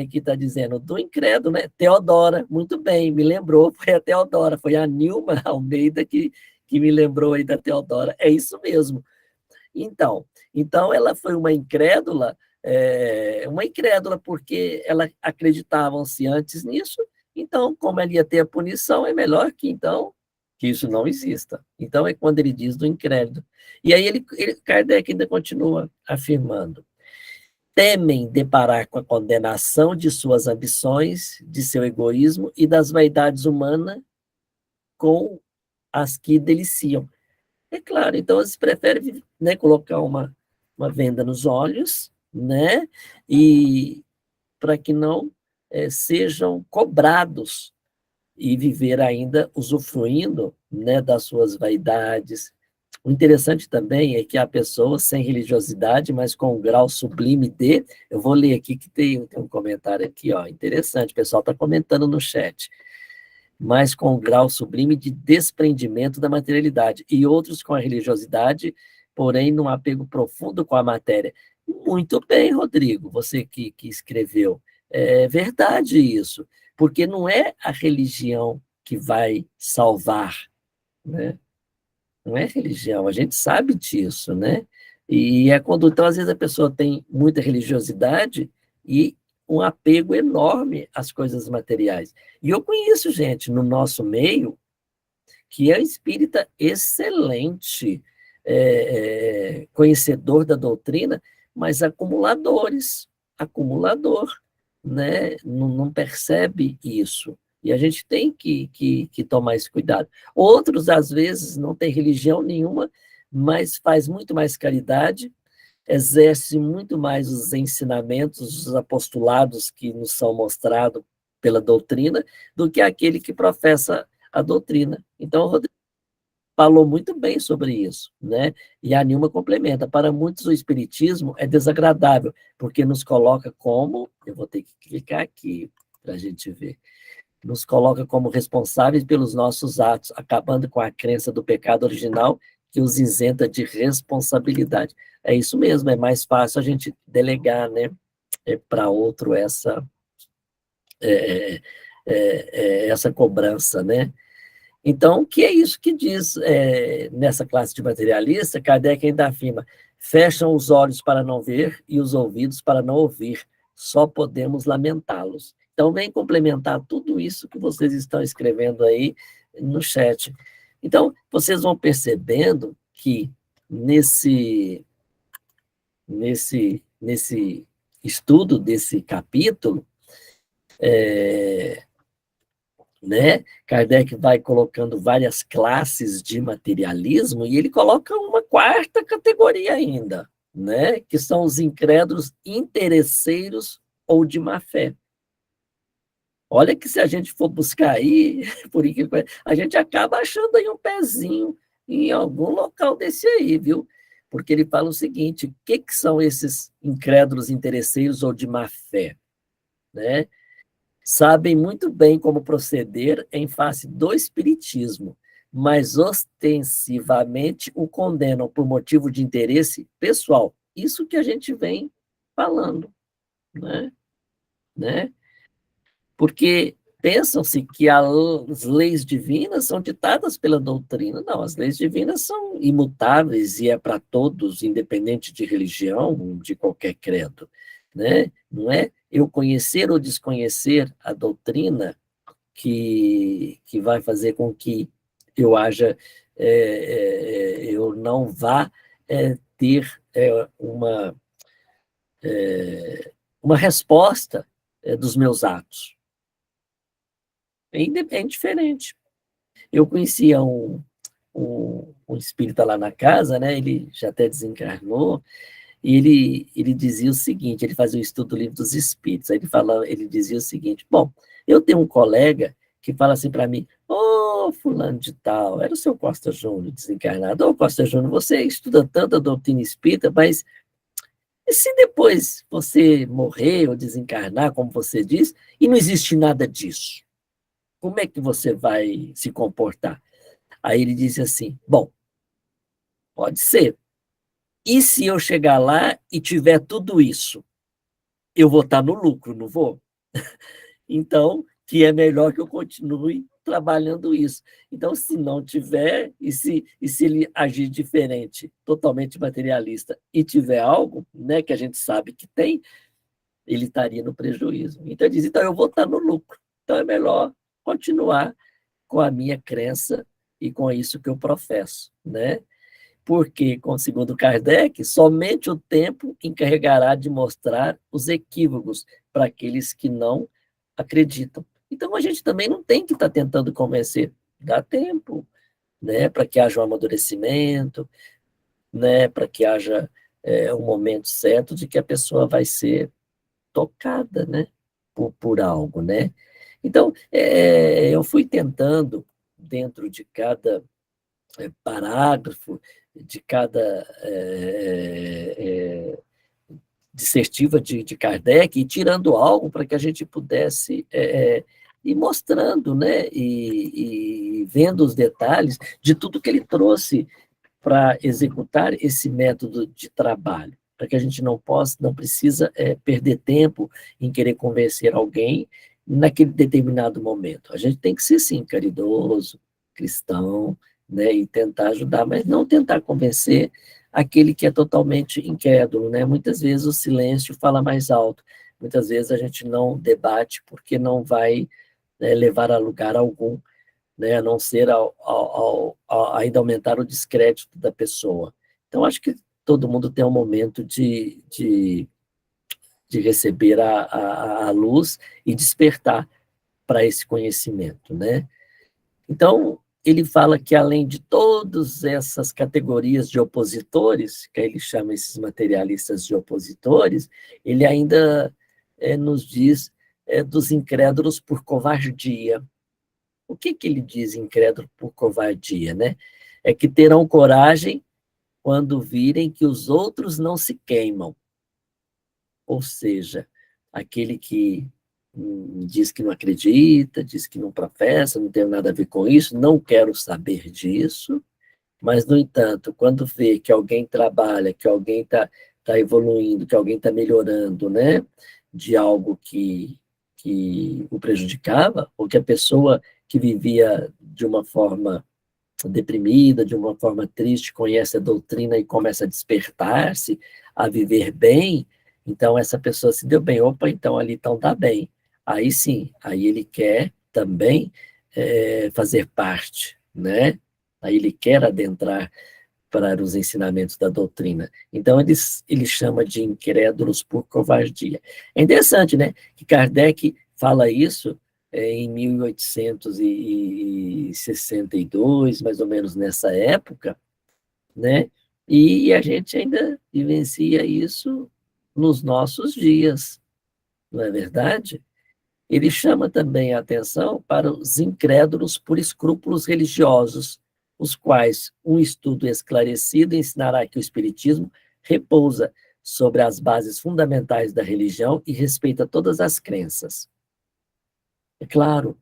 que está dizendo, do incrédulo, né? Teodora, muito bem, me lembrou, foi a Teodora, foi a Nilma Almeida que me lembrou aí da Teodora, é isso mesmo. Então ela foi uma incrédula porque ela acreditavam-se antes nisso, então, como ela ia ter a punição, é melhor que isso não exista. Então, é quando ele diz do incrédulo. E aí Kardec ainda continua afirmando: temem deparar com a condenação de suas ambições, de seu egoísmo e das vaidades humanas com as que deliciam. É claro, então eles preferem, né, colocar uma venda nos olhos, né, e para que não sejam cobrados e viver ainda usufruindo, né, das suas vaidades. O interessante também é que há pessoas sem religiosidade, mas com um grau sublime de... Eu vou ler aqui que tem um comentário aqui, ó, interessante, o pessoal está comentando no chat. Mas com um grau sublime de desprendimento da materialidade. E outros com a religiosidade, porém num apego profundo com a matéria. Muito bem, Rodrigo, você que escreveu. É verdade isso, porque não é a religião que vai salvar, né? Não é religião, a gente sabe disso, né? E a conduta, então, às vezes a pessoa tem muita religiosidade e um apego enorme às coisas materiais. E eu conheço gente no nosso meio que é espírita excelente, conhecedor da doutrina, mas acumulador, né? Não percebe isso. E a gente tem que tomar esse cuidado. Outros, às vezes, não têm religião nenhuma, mas faz muito mais caridade, exerce muito mais os ensinamentos, os apostolados que nos são mostrados pela doutrina, do que aquele que professa a doutrina. Então, o Rodrigo falou muito bem sobre isso, né? E a Nilma complementa: para muitos o espiritismo é desagradável, porque nos coloca como, eu vou ter que clicar aqui para a gente ver, nos coloca como responsáveis pelos nossos atos, acabando com a crença do pecado original que os isenta de responsabilidade. É isso mesmo, é mais fácil a gente delegar, né, para outro essa cobrança, né? Então, o que é isso que diz nessa classe de materialista? Kardec ainda afirma: fecham os olhos para não ver e os ouvidos para não ouvir, só podemos lamentá-los. Então, vem complementar tudo isso que vocês estão escrevendo aí no chat. Então, vocês vão percebendo que nesse estudo desse capítulo, né? Kardec vai colocando várias classes de materialismo e ele coloca uma quarta categoria ainda, né? Que são os incrédulos interesseiros ou de má fé. Olha que se a gente for buscar aí, por incrível que pareça, a gente acaba achando aí um pezinho em algum local desse aí, viu? Porque ele fala o seguinte: o que são esses incrédulos interesseiros ou de má fé, né? Sabem muito bem como proceder em face do espiritismo, mas ostensivamente o condenam por motivo de interesse pessoal. Isso que a gente vem falando, né? Porque pensam-se que as leis divinas são ditadas pela doutrina. Não, as leis divinas são imutáveis e é para todos, independente de religião, de qualquer credo, né? Não é eu conhecer ou desconhecer a doutrina que vai fazer com que eu haja, eu não vá ter uma resposta dos meus atos. É indiferente. Eu conhecia um espírita lá na casa, né? Ele já até desencarnou, e ele dizia o seguinte, ele fazia o estudo do Livro dos Espíritos, aí ele dizia o seguinte: bom, eu tenho um colega que fala assim para mim: ô, fulano de tal, era o seu Costa Júnior desencarnado, ô, Costa Júnior, você estuda tanto a doutrina espírita, mas e se depois você morrer ou desencarnar, como você diz, e não existe nada disso? Como é que você vai se comportar? Aí ele disse assim: bom, pode ser. E se eu chegar lá e tiver tudo isso? Eu vou estar no lucro, não vou? Então, que é melhor que eu continue trabalhando isso. Então, se não tiver, e se ele agir diferente, totalmente materialista, e tiver algo, né, que a gente sabe que tem, ele estaria no prejuízo. Então, ele diz: então eu vou estar no lucro. Então, é melhor continuar com a minha crença e com isso que eu professo, né? Porque, segundo Kardec, somente o tempo encarregará de mostrar os equívocos para aqueles que não acreditam. Então, a gente também não tem que estar tentando convencer. Dá tempo, né? Para que haja um amadurecimento, né? Para que haja um momento certo de que a pessoa vai ser tocada, né? Por algo, né? Então, eu fui tentando, dentro de cada parágrafo, de cada dissertiva de Kardec, e tirando algo para que a gente pudesse ir mostrando, né? E vendo os detalhes de tudo que ele trouxe para executar esse método de trabalho, para que a gente não precisa perder tempo em querer convencer alguém naquele determinado momento. A gente tem que ser, sim, caridoso, cristão, né, e tentar ajudar, mas não tentar convencer aquele que é totalmente incrédulo, né? Muitas vezes o silêncio fala mais alto, muitas vezes a gente não debate porque não vai levar a lugar algum, né, a não ser ainda aumentar o descrédito da pessoa. Então, acho que todo mundo tem um momento de receber a luz e despertar para esse conhecimento, né? Então, ele fala que, além de todas essas categorias de opositores, que ele chama esses materialistas de opositores, ele ainda nos diz dos incrédulos por covardia. O que ele diz incrédulo por covardia, né? É que terão coragem quando virem que os outros não se queimam. Ou seja, aquele que diz que não acredita, diz que não professa, não tem nada a ver com isso, não quero saber disso, mas, no entanto, quando vê que alguém trabalha, que alguém tá evoluindo, que alguém está melhorando, né, de algo que o prejudicava, ou que a pessoa que vivia de uma forma deprimida, de uma forma triste, conhece a doutrina e começa a despertar-se, a viver bem, então essa pessoa se deu bem, opa, então ali então está bem. Aí sim, aí ele quer também fazer parte, né? Aí ele quer adentrar para os ensinamentos da doutrina. Então ele chama de incrédulos por covardia. É interessante, né? Que Kardec fala isso em 1862, mais ou menos nessa época, né? E a gente ainda vivencia isso nos nossos dias, não é verdade? Ele chama também a atenção para os incrédulos por escrúpulos religiosos, os quais um estudo esclarecido ensinará que o Espiritismo repousa sobre as bases fundamentais da religião e respeita todas as crenças. É claro,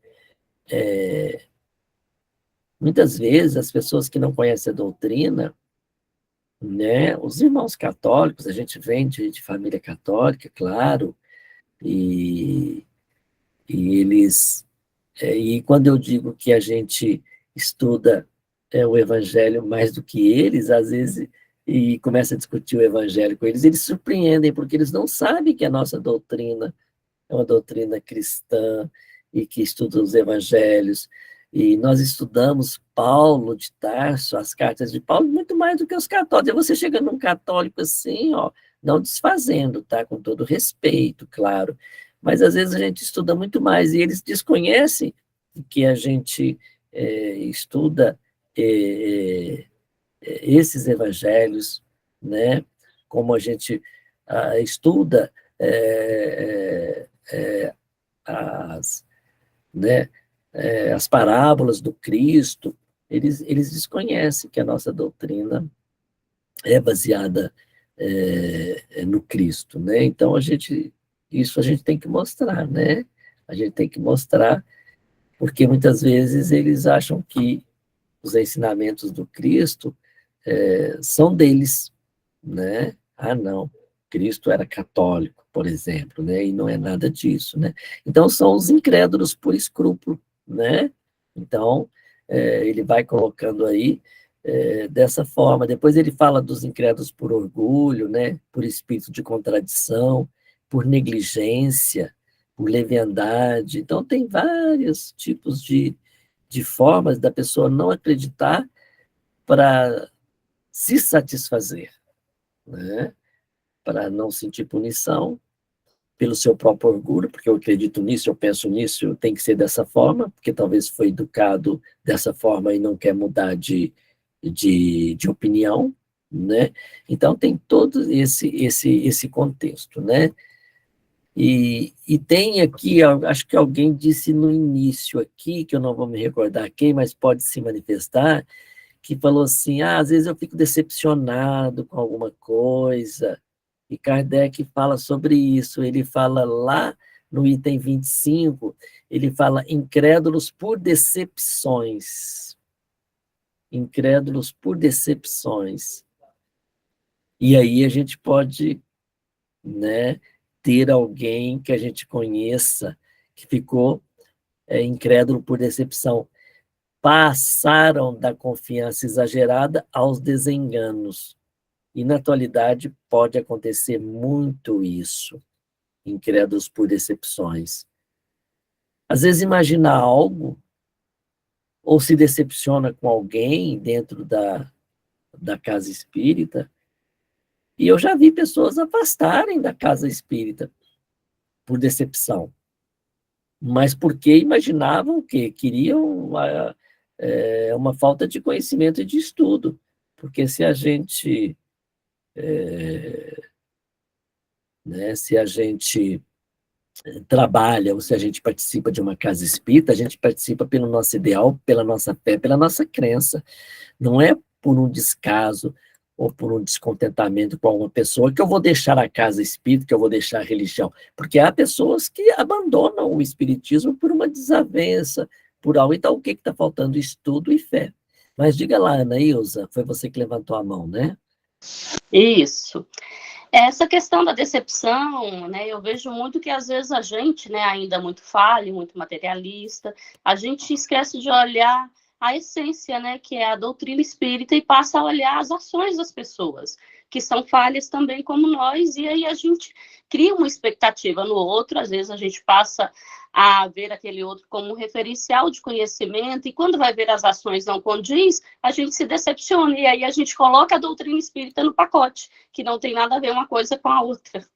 muitas vezes as pessoas que não conhecem a doutrina, né, os irmãos católicos, a gente vem de família católica, claro, e eles, e quando eu digo que a gente estuda o evangelho mais do que eles, às vezes, e começa a discutir o evangelho com eles surpreendem, porque eles não sabem que a nossa doutrina é uma doutrina cristã e que estuda os evangelhos. E nós estudamos Paulo de Tarso, as cartas de Paulo, muito mais do que os católicos. E você chega num católico assim, ó, não desfazendo, tá? Com todo respeito, claro. Mas às vezes a gente estuda muito mais e eles desconhecem que a gente estuda esses evangelhos, né? Como a gente estuda as, né, as parábolas do Cristo, eles desconhecem que a nossa doutrina é baseada no Cristo, né? Então isso a gente tem que mostrar, né? A gente tem que mostrar, porque muitas vezes eles acham que os ensinamentos do Cristo são deles, né? Ah, não, Cristo era católico, por exemplo, né? E não é nada disso, né? Então, são os incrédulos por escrúpulo, né? Então, ele vai colocando aí dessa forma. Depois ele fala dos incrédulos por orgulho, né? Por espírito de contradição, por negligência, por leviandade. Então, tem vários tipos de formas da pessoa não acreditar para se satisfazer, né? Para não sentir punição pelo seu próprio orgulho, porque eu acredito nisso, eu penso nisso, tem que ser dessa forma, porque talvez foi educado dessa forma e não quer mudar de opinião, né? Então tem todo esse contexto, né? E tem aqui, acho que alguém disse no início aqui, que eu não vou me recordar quem, mas pode se manifestar, que falou assim, às vezes eu fico decepcionado com alguma coisa, e Kardec fala sobre isso, ele fala lá no item 25, ele fala incrédulos por decepções. Incrédulos por decepções. E aí a gente pode, né, ter alguém que a gente conheça que ficou incrédulo por decepção. Passaram da confiança exagerada aos desenganos. E na atualidade pode acontecer muito isso, incrédulos por decepções. Às vezes imagina algo, ou se decepciona com alguém dentro da casa espírita, e eu já vi pessoas afastarem da casa espírita por decepção, mas porque imaginavam que queriam uma falta de conhecimento e de estudo, porque se a gente se a gente trabalha ou se a gente participa de uma casa espírita, a gente participa pelo nosso ideal, pela nossa fé, pela nossa crença. Não é por um descaso ou por um descontentamento com alguma pessoa que eu vou deixar a casa espírita, que eu vou deixar a religião. Porque há pessoas que abandonam o espiritismo por uma desavença, por algo. Então, o que está faltando? Estudo e fé. Mas diga lá, Ana Ilza, foi você que levantou a mão, né? Isso. Essa questão da decepção, né, eu vejo muito que às vezes a gente, né, ainda muito falho, muito materialista, a gente esquece de olhar a essência, né, que é a doutrina espírita e passa a olhar as ações das pessoas, que são falhas também como nós, e aí a gente cria uma expectativa no outro, às vezes a gente passa a ver aquele outro como um referencial de conhecimento, e quando vai ver as ações não condiz, a gente se decepciona, e aí a gente coloca a doutrina espírita no pacote, que não tem nada a ver uma coisa com a outra.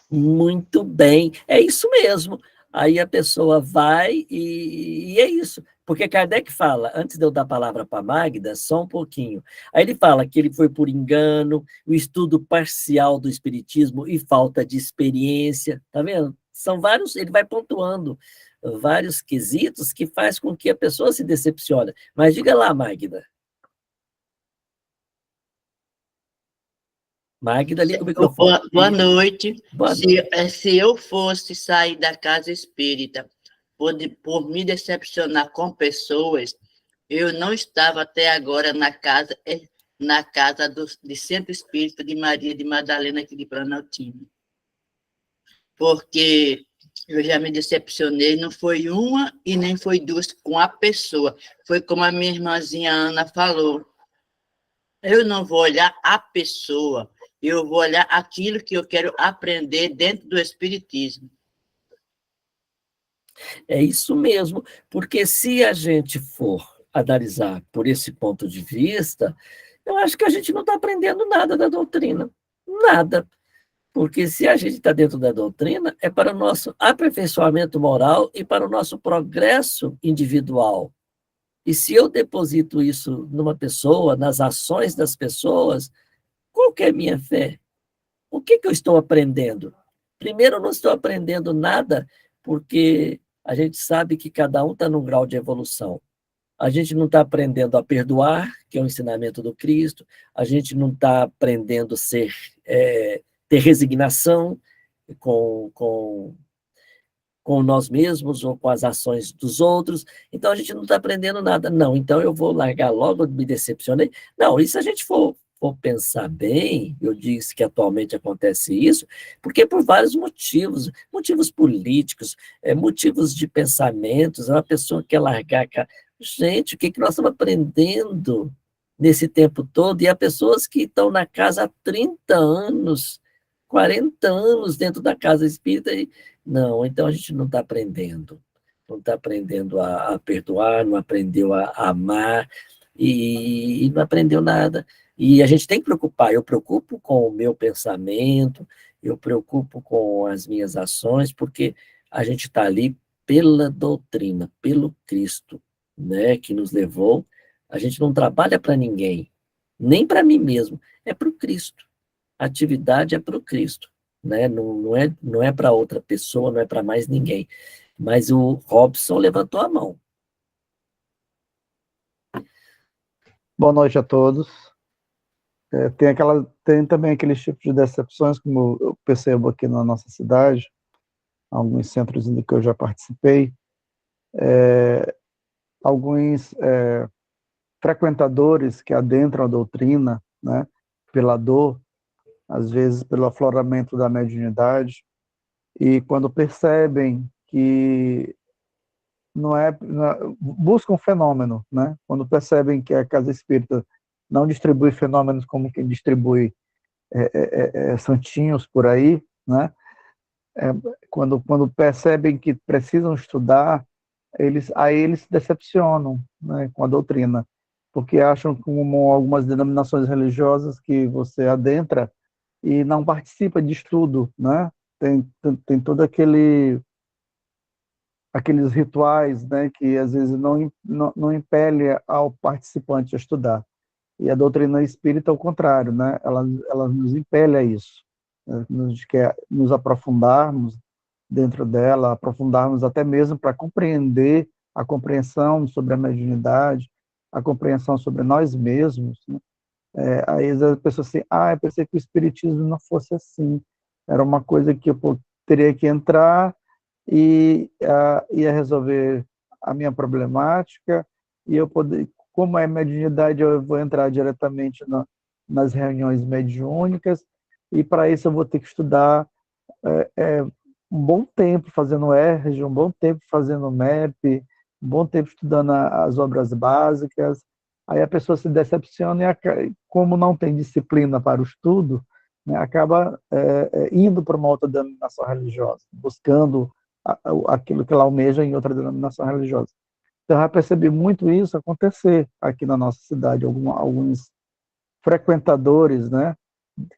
Muito bem, é isso mesmo. Aí a pessoa vai e é isso. Porque Kardec fala, antes de eu dar a palavra para Magda, só um pouquinho. Aí ele fala que ele foi por engano, o estudo parcial do espiritismo e falta de experiência, tá vendo? São vários, ele vai pontuando vários quesitos que faz com que a pessoa se decepcione. Mas diga lá, Magda. Magda, liga o microfone. Boa noite. Boa noite. Se eu fosse sair da casa espírita por me decepcionar com pessoas, eu não estava até agora na casa de Centro Espírita de Maria de Madalena, aqui de Planaltina. Porque eu já me decepcionei, não foi uma e nem foi duas com a pessoa. Foi como a minha irmãzinha Ana falou. Eu não vou olhar a pessoa, eu vou olhar aquilo que eu quero aprender dentro do Espiritismo. É isso mesmo, porque se a gente for analisar por esse ponto de vista, eu acho que a gente não está aprendendo nada da doutrina. Nada. Porque se a gente está dentro da doutrina, é para o nosso aperfeiçoamento moral e para o nosso progresso individual. E se eu deposito isso numa pessoa, nas ações das pessoas, qual que é a minha fé? O que eu estou aprendendo? Primeiro, eu não estou aprendendo nada, porque a gente sabe que cada um está num grau de evolução. A gente não está aprendendo a perdoar, que é o ensinamento do Cristo, a gente não está aprendendo ter resignação com nós mesmos ou com as ações dos outros, então a gente não está aprendendo nada. Não, então eu vou largar logo, me decepcionei. Não, e se a gente for pensar bem, eu disse que atualmente acontece isso, porque por vários motivos, motivos políticos, motivos de pensamentos, uma pessoa quer largar... Gente, o que nós estamos aprendendo nesse tempo todo? E há pessoas que estão na casa há 30 anos, 40 anos dentro da casa espírita, e não, então a gente não está aprendendo. Não está aprendendo a perdoar, não aprendeu a amar, e não aprendeu nada. E a gente tem que preocupar, eu preocupo com o meu pensamento, eu preocupo com as minhas ações, porque a gente está ali pela doutrina, pelo Cristo, né, que nos levou. A gente não trabalha para ninguém, nem para mim mesmo, é para o Cristo. A atividade é para o Cristo, né? Não é para outra pessoa, não é para mais ninguém. Mas o Robson levantou a mão. Boa noite a todos. Tem também aqueles tipos de decepções, como eu percebo aqui na nossa cidade, alguns centros em que eu já participei, alguns frequentadores que adentram a doutrina, né, pela dor, às vezes pelo afloramento da mediunidade, e quando percebem que buscam um fenômeno, né? Quando percebem que a casa espírita não distribui fenômenos como quem distribui santinhos por aí, né? Quando percebem que precisam estudar, aí eles se decepcionam, né, com a doutrina, porque acham, como algumas denominações religiosas, que você adentra e não participa de estudo, né? Tem todo aqueles rituais, né, que às vezes não impele ao participante a estudar. E a doutrina espírita, ao contrário, né? Ela nos impele a isso. Nos quer nos aprofundarmos dentro dela, aprofundarmos até mesmo para compreender a compreensão sobre a mediunidade, a compreensão sobre nós mesmos, né? Aí a pessoa assim, eu pensei que o espiritismo não fosse assim. Era uma coisa que eu teria que entrar e ia resolver a minha problemática, e eu poder, como é mediunidade, eu vou entrar diretamente nas reuniões mediúnicas, e para isso eu vou ter que estudar um bom tempo fazendo ERG, um bom tempo fazendo MEP, um bom tempo estudando as obras básicas. Aí a pessoa se decepciona e, como não tem disciplina para o estudo, né, acaba indo para uma outra denominação religiosa, buscando aquilo que ela almeja em outra denominação religiosa. Então, eu já percebi muito isso acontecer aqui na nossa cidade. Alguns frequentadores, né,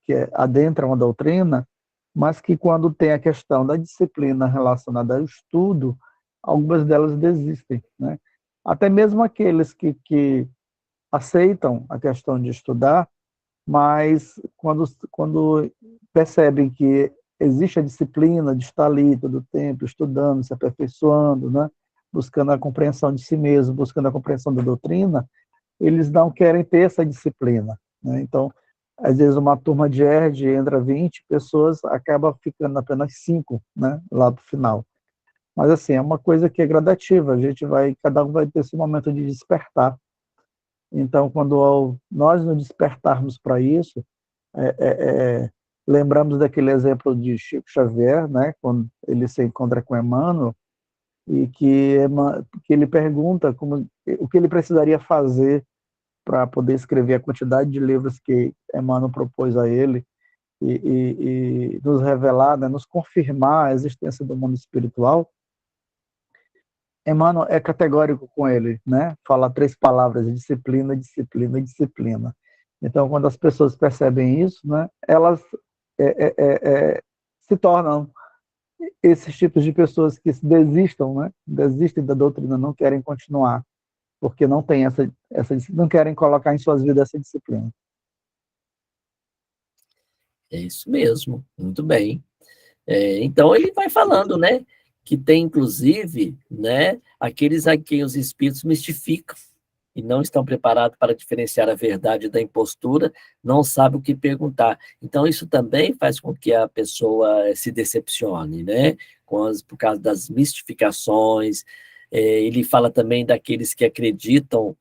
que adentram a doutrina, mas que quando tem a questão da disciplina relacionada ao estudo, algumas delas desistem, né? Até mesmo aqueles que aceitam a questão de estudar, mas quando percebem que existe a disciplina de estar ali todo o tempo, estudando, se aperfeiçoando, né? Buscando a compreensão de si mesmo, buscando a compreensão da doutrina, eles não querem ter essa disciplina, né? Então, às vezes uma turma de ERD entra 20 pessoas, acaba ficando apenas 5, né, lá para o final. Mas assim, é uma coisa que é gradativa, cada um vai ter esse momento de despertar. Então, quando nós nos despertarmos para isso, lembramos daquele exemplo de Chico Xavier, né, quando ele se encontra com Emmanuel, e que ele pergunta o que ele precisaria fazer para poder escrever a quantidade de livros que Emmanuel propôs a ele e nos revelar, né, nos confirmar a existência do mundo espiritual. Emmanuel é categórico com ele, né? Fala 3 palavras: disciplina, disciplina, disciplina. Então, quando as pessoas percebem isso, né, elas se tornam esses tipos de pessoas que desistam, né? Desistem da doutrina, não querem continuar, porque não tem não querem colocar em suas vidas essa disciplina. É isso mesmo, muito bem. Então, ele vai falando, né, que tem, inclusive, né, aqueles a quem os espíritos mistificam e não estão preparados para diferenciar a verdade da impostura, não sabem o que perguntar. Então, isso também faz com que a pessoa se decepcione, né, por causa das mistificações. Ele fala também daqueles que acreditam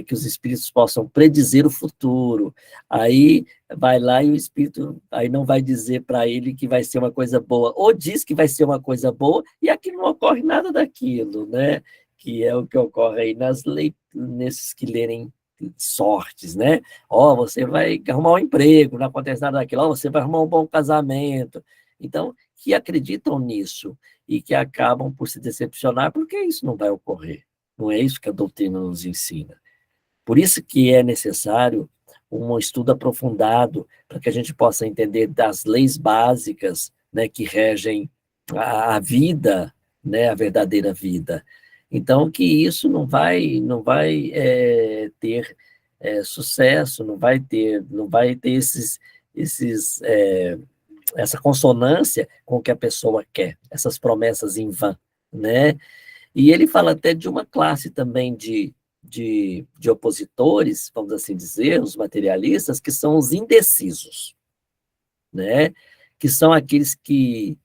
que os espíritos possam predizer o futuro. Aí vai lá e o espírito aí não vai dizer para ele que vai ser uma coisa boa, ou diz que vai ser uma coisa boa, e aqui não ocorre nada daquilo, né? Que é o que ocorre aí nesses que lerem sortes, né? Você vai arrumar um emprego, não acontece nada daquilo, você vai arrumar um bom casamento. Então, que acreditam nisso e que acabam por se decepcionar, porque isso não vai ocorrer. Não é isso que a doutrina nos ensina. Por isso que é necessário um estudo aprofundado para que a gente possa entender das leis básicas, né, que regem a vida, né, a verdadeira vida. Então, que isso não vai ter sucesso, não vai ter essa consonância com o que a pessoa quer, essas promessas em vão, né? E ele fala até de uma classe também de opositores, vamos assim dizer, os materialistas, que são os indecisos, né? Que são aqueles que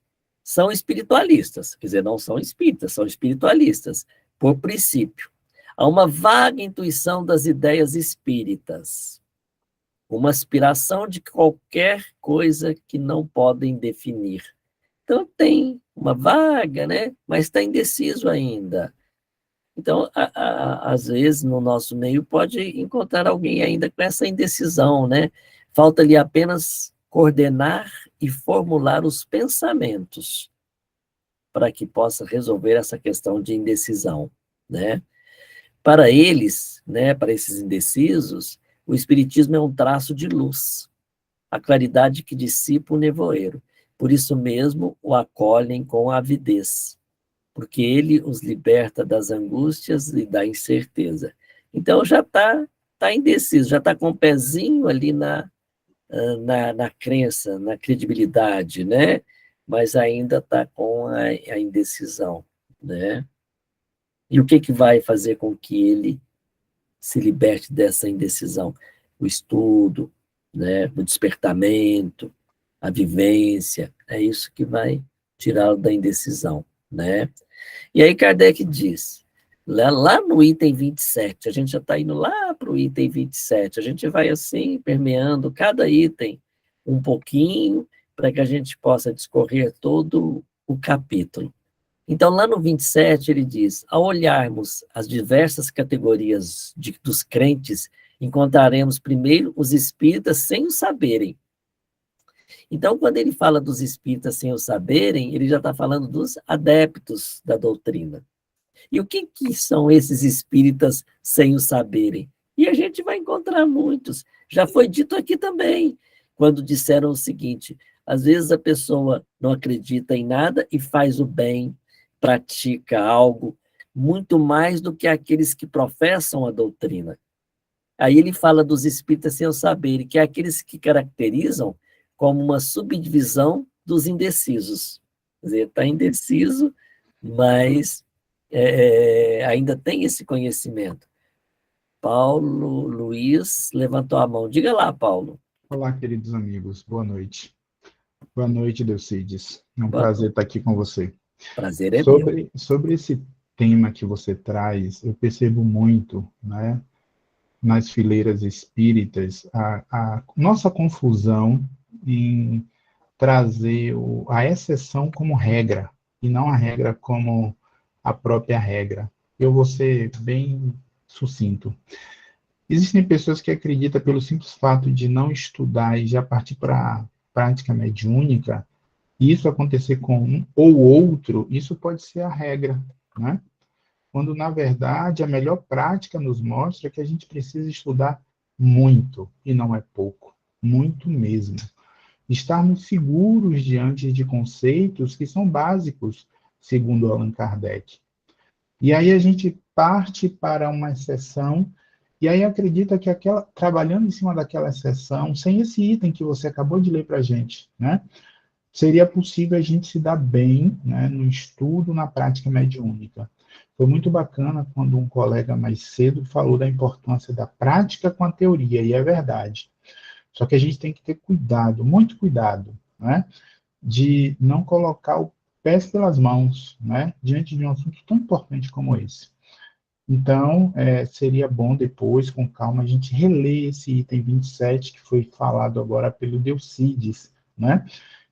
são espiritualistas, quer dizer, não são espíritas, são espiritualistas, por princípio. Há uma vaga intuição das ideias espíritas, uma aspiração de qualquer coisa que não podem definir. Então, tem uma vaga, né? Mas está indeciso ainda. Então, às vezes, no nosso meio, pode encontrar alguém ainda com essa indecisão, né? Falta-lhe apenas coordenar e formular os pensamentos para que possa resolver essa questão de indecisão, né? Para eles, né, para esses indecisos, o espiritismo é um traço de luz, a claridade que dissipa o nevoeiro. Por isso mesmo o acolhem com avidez, porque ele os liberta das angústias e da incerteza. Então já está indeciso, já está com o pezinho ali na crença, na credibilidade, né? Mas ainda está com a indecisão, né? E o que vai fazer com que ele se liberte dessa indecisão? O estudo, né? O despertamento, a vivência, é isso que vai tirá-lo da indecisão, né? E aí Kardec diz, lá no item 27, a gente já está indo lá para o item 27, a gente vai assim, permeando cada item um pouquinho, para que a gente possa discorrer todo o capítulo. Então, lá no 27, ele diz, ao olharmos as diversas categorias dos crentes, encontraremos primeiro os espíritas sem o saberem. Então, quando ele fala dos espíritas sem o saberem, ele já está falando dos adeptos da doutrina. E o que são esses espíritas sem o saberem? E a gente vai encontrar muitos. Já foi dito aqui também, quando disseram o seguinte, Às vezes a pessoa não acredita em nada e faz o bem, pratica algo, muito mais do que aqueles que professam a doutrina. Aí ele fala dos espíritas sem o saber, que é aqueles que caracterizam como uma subdivisão dos indecisos. Quer dizer, está indeciso, mas ainda tem esse conhecimento. Paulo Luiz levantou a mão. Diga lá, Paulo. Olá, queridos amigos. Boa noite. Boa noite, Delcides. É um Boa prazer noite. estar aqui com você. Prazer é meu. Sobre esse tema que você traz, eu percebo muito, né, nas fileiras espíritas, a nossa confusão em trazer a exceção como regra, e não a regra como a própria regra. Eu vou ser bem sucinto. Existem pessoas que acreditam, pelo simples fato de não estudar e já partir para a prática mediúnica, e isso acontecer com um ou outro, isso pode ser a regra, né? Quando, na verdade, a melhor prática nos mostra que a gente precisa estudar muito, e não é pouco, muito mesmo. Estarmos seguros diante de conceitos que são básicos, segundo Allan Kardec. E aí a gente parte para uma exceção, e aí acredita que trabalhando em cima daquela exceção, sem esse item que você acabou de ler para a gente, né, seria possível a gente se dar bem, né, no estudo, na prática mediúnica. Foi muito bacana quando um colega mais cedo falou da importância da prática com a teoria, e é verdade. Só que a gente tem que ter cuidado, muito cuidado, né, de não colocar o pés pelas mãos, né, diante de um assunto tão importante como esse. Então, seria bom depois, com calma, a gente reler esse item 27, que foi falado agora pelo Delcides, né,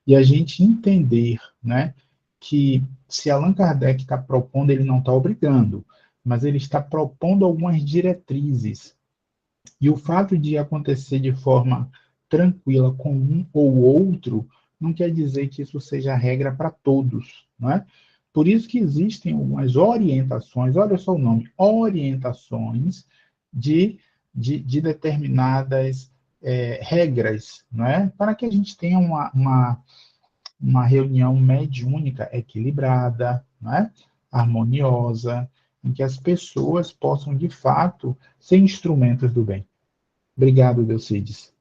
e a gente entender, né, que se Allan Kardec está propondo, ele não está obrigando, mas ele está propondo algumas diretrizes. E o fato de acontecer de forma tranquila com um ou outro, não quer dizer que isso seja a regra para todos, não é? Por isso que existem algumas orientações, olha só o nome, orientações de determinadas regras, não é? Para que a gente tenha uma reunião mediúnica equilibrada, não é? Harmoniosa, em que as pessoas possam, de fato, ser instrumentos do bem. Obrigado, Delcides.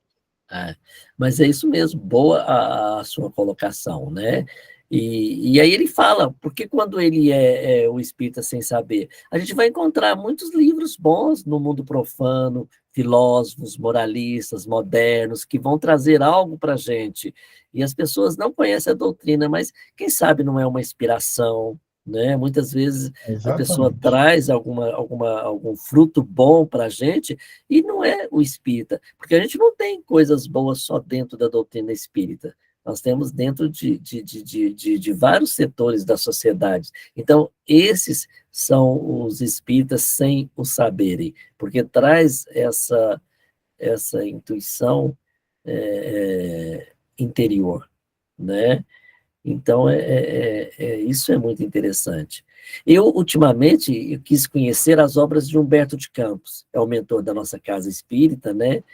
Mas é isso mesmo, boa a sua colocação, né? E aí ele fala, porque quando ele é o espírita sem saber, a gente vai encontrar muitos livros bons no mundo profano, filósofos, moralistas, modernos, que vão trazer algo para a gente. E as pessoas não conhecem a doutrina, mas quem sabe não é uma inspiração, né? Muitas vezes a pessoa Exatamente. traz algum fruto bom para a gente e não é o espírita, porque a gente não tem coisas boas só dentro da doutrina espírita. Nós temos dentro de vários setores da sociedade. Então, esses são os espíritas sem o saberem, porque traz essa intuição interior, né? Então, isso é muito interessante. Eu, ultimamente, eu quis conhecer as obras de Humberto de Campos, é o mentor da nossa casa espírita, né?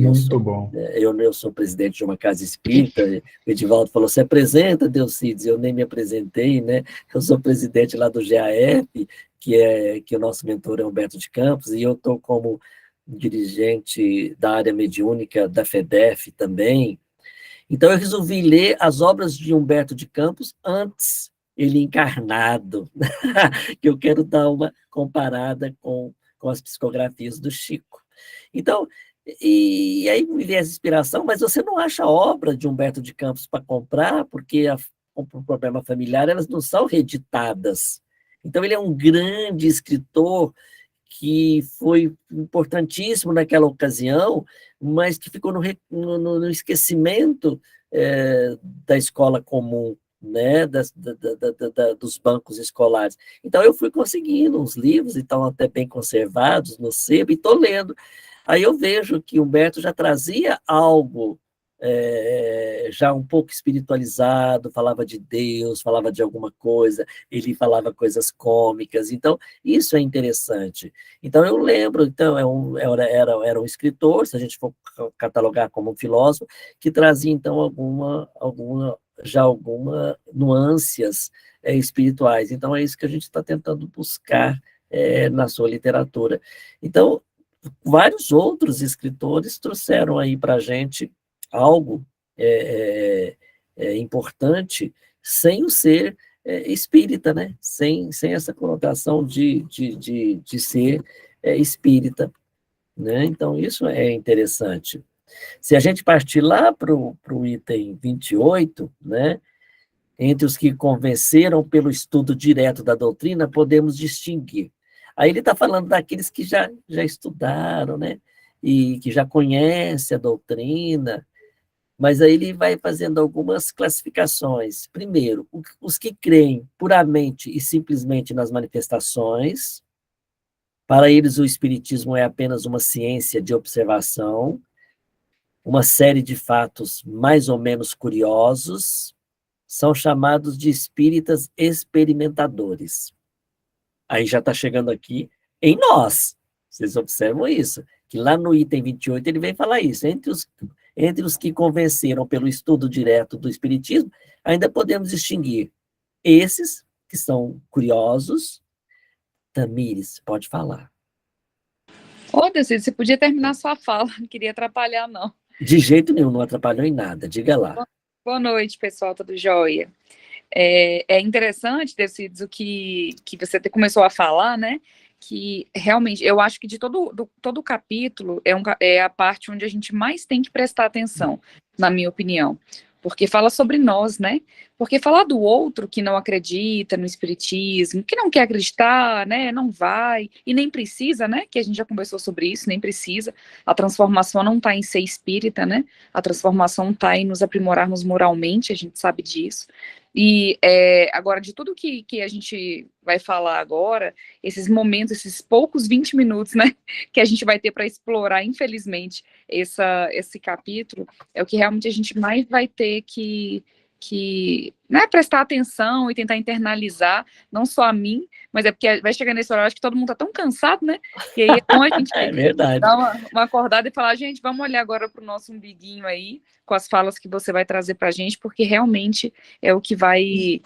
Muito bom. Eu sou presidente de uma casa espírita, o Edivaldo falou, se apresenta, Delcides, eu nem me apresentei, né? Eu sou presidente lá do GAF, que o nosso mentor é Humberto de Campos, e eu estou como dirigente da área mediúnica da FEDEF também. Então, eu resolvi ler as obras de Humberto de Campos antes, ele encarnado, que eu quero dar uma comparada com as psicografias do Chico. Então, e aí me veio essa inspiração, mas você não acha obra de Humberto de Campos para comprar, porque por problema familiar elas não são reeditadas. Então, ele é um grande escritor que foi importantíssimo naquela ocasião, mas que ficou no esquecimento da escola comum, né, dos bancos escolares. Então, eu fui conseguindo uns livros, e estão até bem conservados no sebo, e estou lendo. Aí eu vejo que Humberto já trazia algo já um pouco espiritualizado, falava de Deus, falava de alguma coisa, ele falava coisas cômicas, então isso é interessante. Então eu lembro, então era um escritor, se a gente for catalogar como um filósofo, que trazia então alguma nuances espirituais. Então é isso que a gente está tentando buscar na sua literatura. Então vários outros escritores trouxeram aí para a gente algo importante, sem o ser espírita, né? Sem essa conotação de ser espírita, né? Então, isso é interessante. Se a gente partir lá para o item 28, né? Entre os que convenceram pelo estudo direto da doutrina, podemos distinguir. Aí ele está falando daqueles que já estudaram, né? E que já conhecem a doutrina, mas aí ele vai fazendo algumas classificações. Primeiro, os que creem puramente e simplesmente nas manifestações. Para eles, o espiritismo é apenas uma ciência de observação, uma série de fatos mais ou menos curiosos, são chamados de espíritas experimentadores. Aí já está chegando aqui em nós. Vocês observam isso, que lá no item 28 ele vem falar isso. Entre os que convenceram pelo estudo direto do espiritismo, ainda podemos distinguir esses que são curiosos. Tamires, pode falar. Ô, Deus, você podia terminar sua fala, não queria atrapalhar, não. De jeito nenhum, não atrapalhou em nada, diga lá. Boa noite, pessoal, tudo jóia? É interessante, Decides, o que você começou a falar, né? Que realmente, eu acho que de todo o capítulo é a parte onde a gente mais tem que prestar atenção, na minha opinião. Porque fala sobre nós, né? Porque falar do outro que não acredita no espiritismo, que não quer acreditar, né? Não vai, e nem precisa, né? Que a gente já conversou sobre isso, nem precisa. A transformação não está em ser espírita, né? A transformação está em nos aprimorarmos moralmente, a gente sabe disso. E agora, de tudo que a gente vai falar agora, esses momentos, esses poucos 20 minutos, né, que a gente vai ter para explorar, infelizmente, esse capítulo, é o que realmente a gente mais vai ter que né, prestar atenção e tentar internalizar, não só a mim, mas é porque vai chegar nesse horário, acho que todo mundo está tão cansado, né, que aí é bom a gente dar uma acordada e falar, gente, vamos olhar agora para o nosso umbiguinho aí, com as falas que você vai trazer para a gente, porque realmente é o que vai,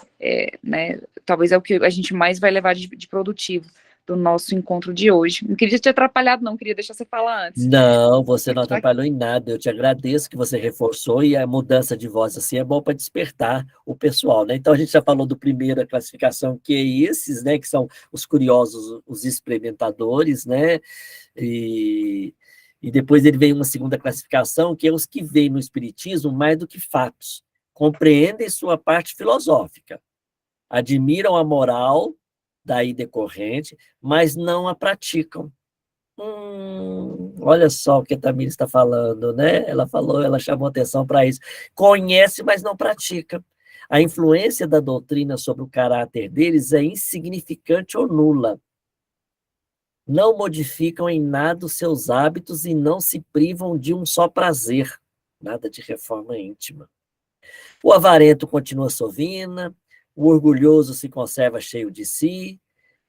né, talvez é o que a gente mais vai levar de produtivo do nosso encontro de hoje. Não queria te atrapalhado, não, queria deixar você falar antes. Não, você não atrapalhou em nada, eu te agradeço que você reforçou, e a mudança de voz assim é bom para despertar o pessoal, né? Então a gente já falou do primeiro, a classificação, que é esses, né, que são os curiosos, os experimentadores, né? E depois ele vem uma segunda classificação, que é os que veem no espiritismo mais do que fatos, compreendem sua parte filosófica, admiram a moral daí decorrente, mas não a praticam. Olha só o que a Tamires está falando, né? Ela chamou atenção para isso. Conhece, mas não pratica. A influência da doutrina sobre o caráter deles é insignificante ou nula. Não modificam em nada os seus hábitos e não se privam de um só prazer. Nada de reforma íntima. O avarento continua sovina, o orgulhoso se conserva cheio de si,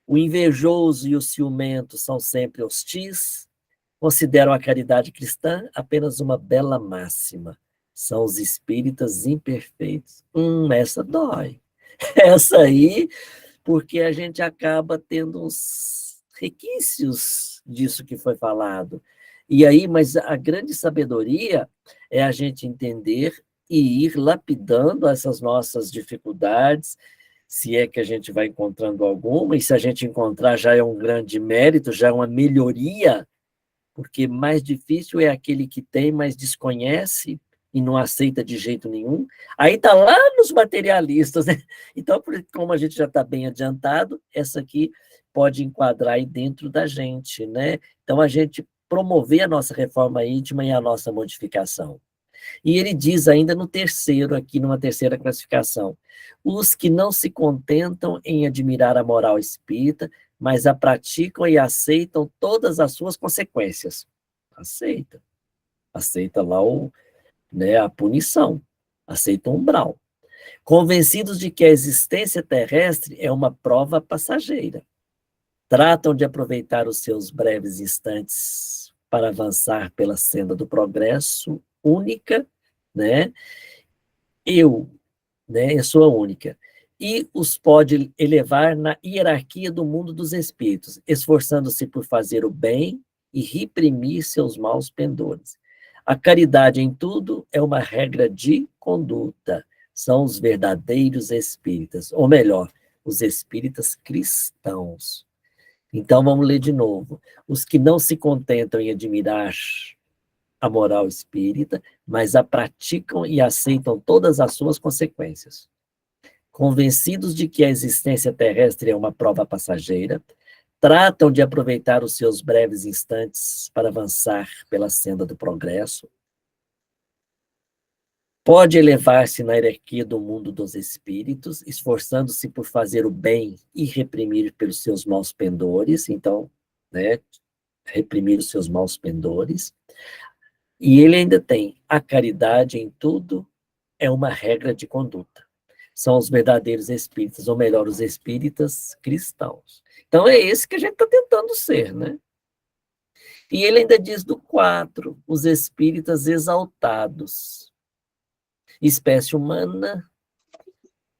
o invejoso e o ciumento são sempre hostis, consideram a caridade cristã apenas uma bela máxima. São os espíritas imperfeitos. Essa dói. Essa aí, porque a gente acaba tendo uns requisitos disso que foi falado. E aí, mas a grande sabedoria é a gente entender e ir lapidando essas nossas dificuldades, se é que a gente vai encontrando alguma, e se a gente encontrar já é um grande mérito, já é uma melhoria, porque mais difícil é aquele que tem, mas desconhece e não aceita de jeito nenhum. Aí está lá nos materialistas, né? Então, como a gente já está bem adiantado, essa aqui pode enquadrar aí dentro da gente, né? Então, a gente promover a nossa reforma íntima e a nossa modificação. E ele diz ainda no terceiro, aqui numa terceira classificação, os que não se contentam em admirar a moral espírita, mas a praticam e aceitam todas as suas consequências. Aceita lá né, a punição, aceitam umbral. Convencidos de que a existência terrestre é uma prova passageira, tratam de aproveitar os seus breves instantes para avançar pela senda do progresso única, né? Eu sou a única. E os pode elevar na hierarquia do mundo dos espíritos, esforçando-se por fazer o bem e reprimir seus maus pendores. A caridade em tudo é uma regra de conduta. São os verdadeiros espíritas, ou melhor, os espíritas cristãos. Então, vamos ler de novo. Os que não se contentam em admirar a moral espírita, mas a praticam e aceitam todas as suas consequências. Convencidos de que a existência terrestre é uma prova passageira, tratam de aproveitar os seus breves instantes para avançar pela senda do progresso. Pode elevar-se na hierarquia do mundo dos espíritos, esforçando-se por fazer o bem e reprimir pelos seus maus pendores, então, né, reprimir os seus maus pendores. E ele ainda tem a caridade em tudo é uma regra de conduta. São os verdadeiros espíritas, ou melhor, os espíritas cristãos. Então é esse que a gente está tentando ser, né? E ele ainda diz do 4, os espíritas exaltados. Espécie humana,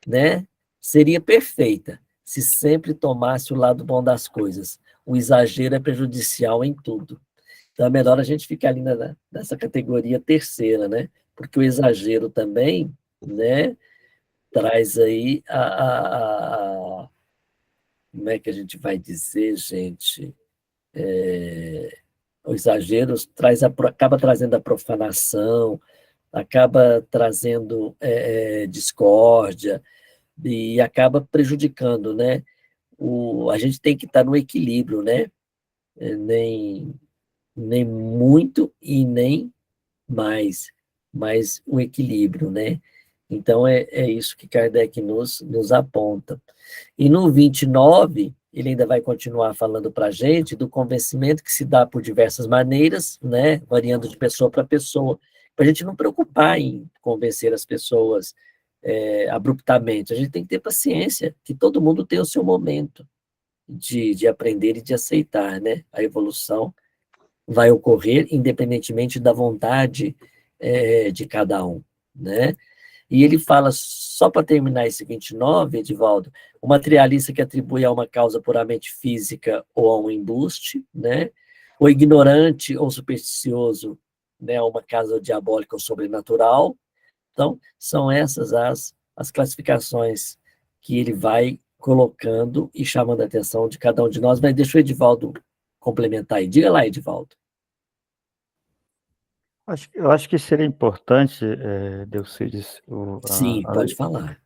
né, seria perfeita se sempre tomasse o lado bom das coisas. O exagero é prejudicial em tudo. Então é melhor a gente ficar ali nessa categoria terceira, né? Porque o exagero também, né, traz aí como é que a gente vai dizer, gente? O exagero acaba trazendo a profanação, acaba trazendo discórdia e acaba prejudicando, né? A gente tem que estar no equilíbrio, né? Nem muito e nem mais, mas o equilíbrio, né? Então, é isso que Kardec nos aponta. E no 29, ele ainda vai continuar falando para a gente do convencimento que se dá por diversas maneiras, né? Variando de pessoa para pessoa, para a gente não preocupar em convencer as pessoas abruptamente. A gente tem que ter paciência, que todo mundo tem o seu momento de aprender e de aceitar, né? A evolução vai ocorrer independentemente da vontade de cada um, né? E ele fala, só para terminar esse 29, Edivaldo, o materialista que atribui a uma causa puramente física ou a um embuste, né? O ignorante ou supersticioso, né, a uma causa diabólica ou sobrenatural. Então, são essas as classificações que ele vai colocando e chamando a atenção de cada um de nós. Mas deixa o Edivaldo complementar aí. Diga lá, Edivaldo. Eu acho que seria importante, Delcides, Sim, pode falar.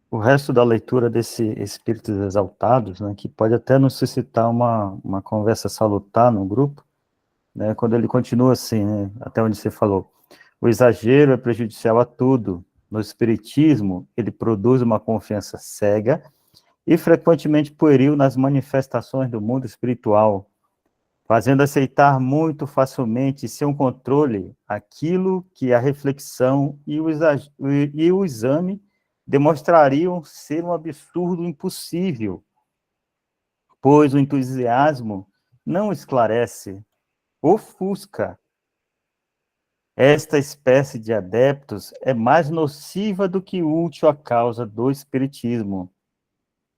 O resto da leitura desse Espíritos Exaltados, né, que pode até nos suscitar uma conversa salutar no grupo, né, quando ele continua assim, né, até onde você falou, o exagero é prejudicial a tudo. No Espiritismo, ele produz uma confiança cega e frequentemente pueril nas manifestações do mundo espiritual, fazendo aceitar muito facilmente sem controle aquilo que a reflexão e o exame demonstrariam ser um absurdo impossível, pois o entusiasmo não esclarece, ofusca. Esta espécie de adeptos é mais nociva do que útil à causa do espiritismo.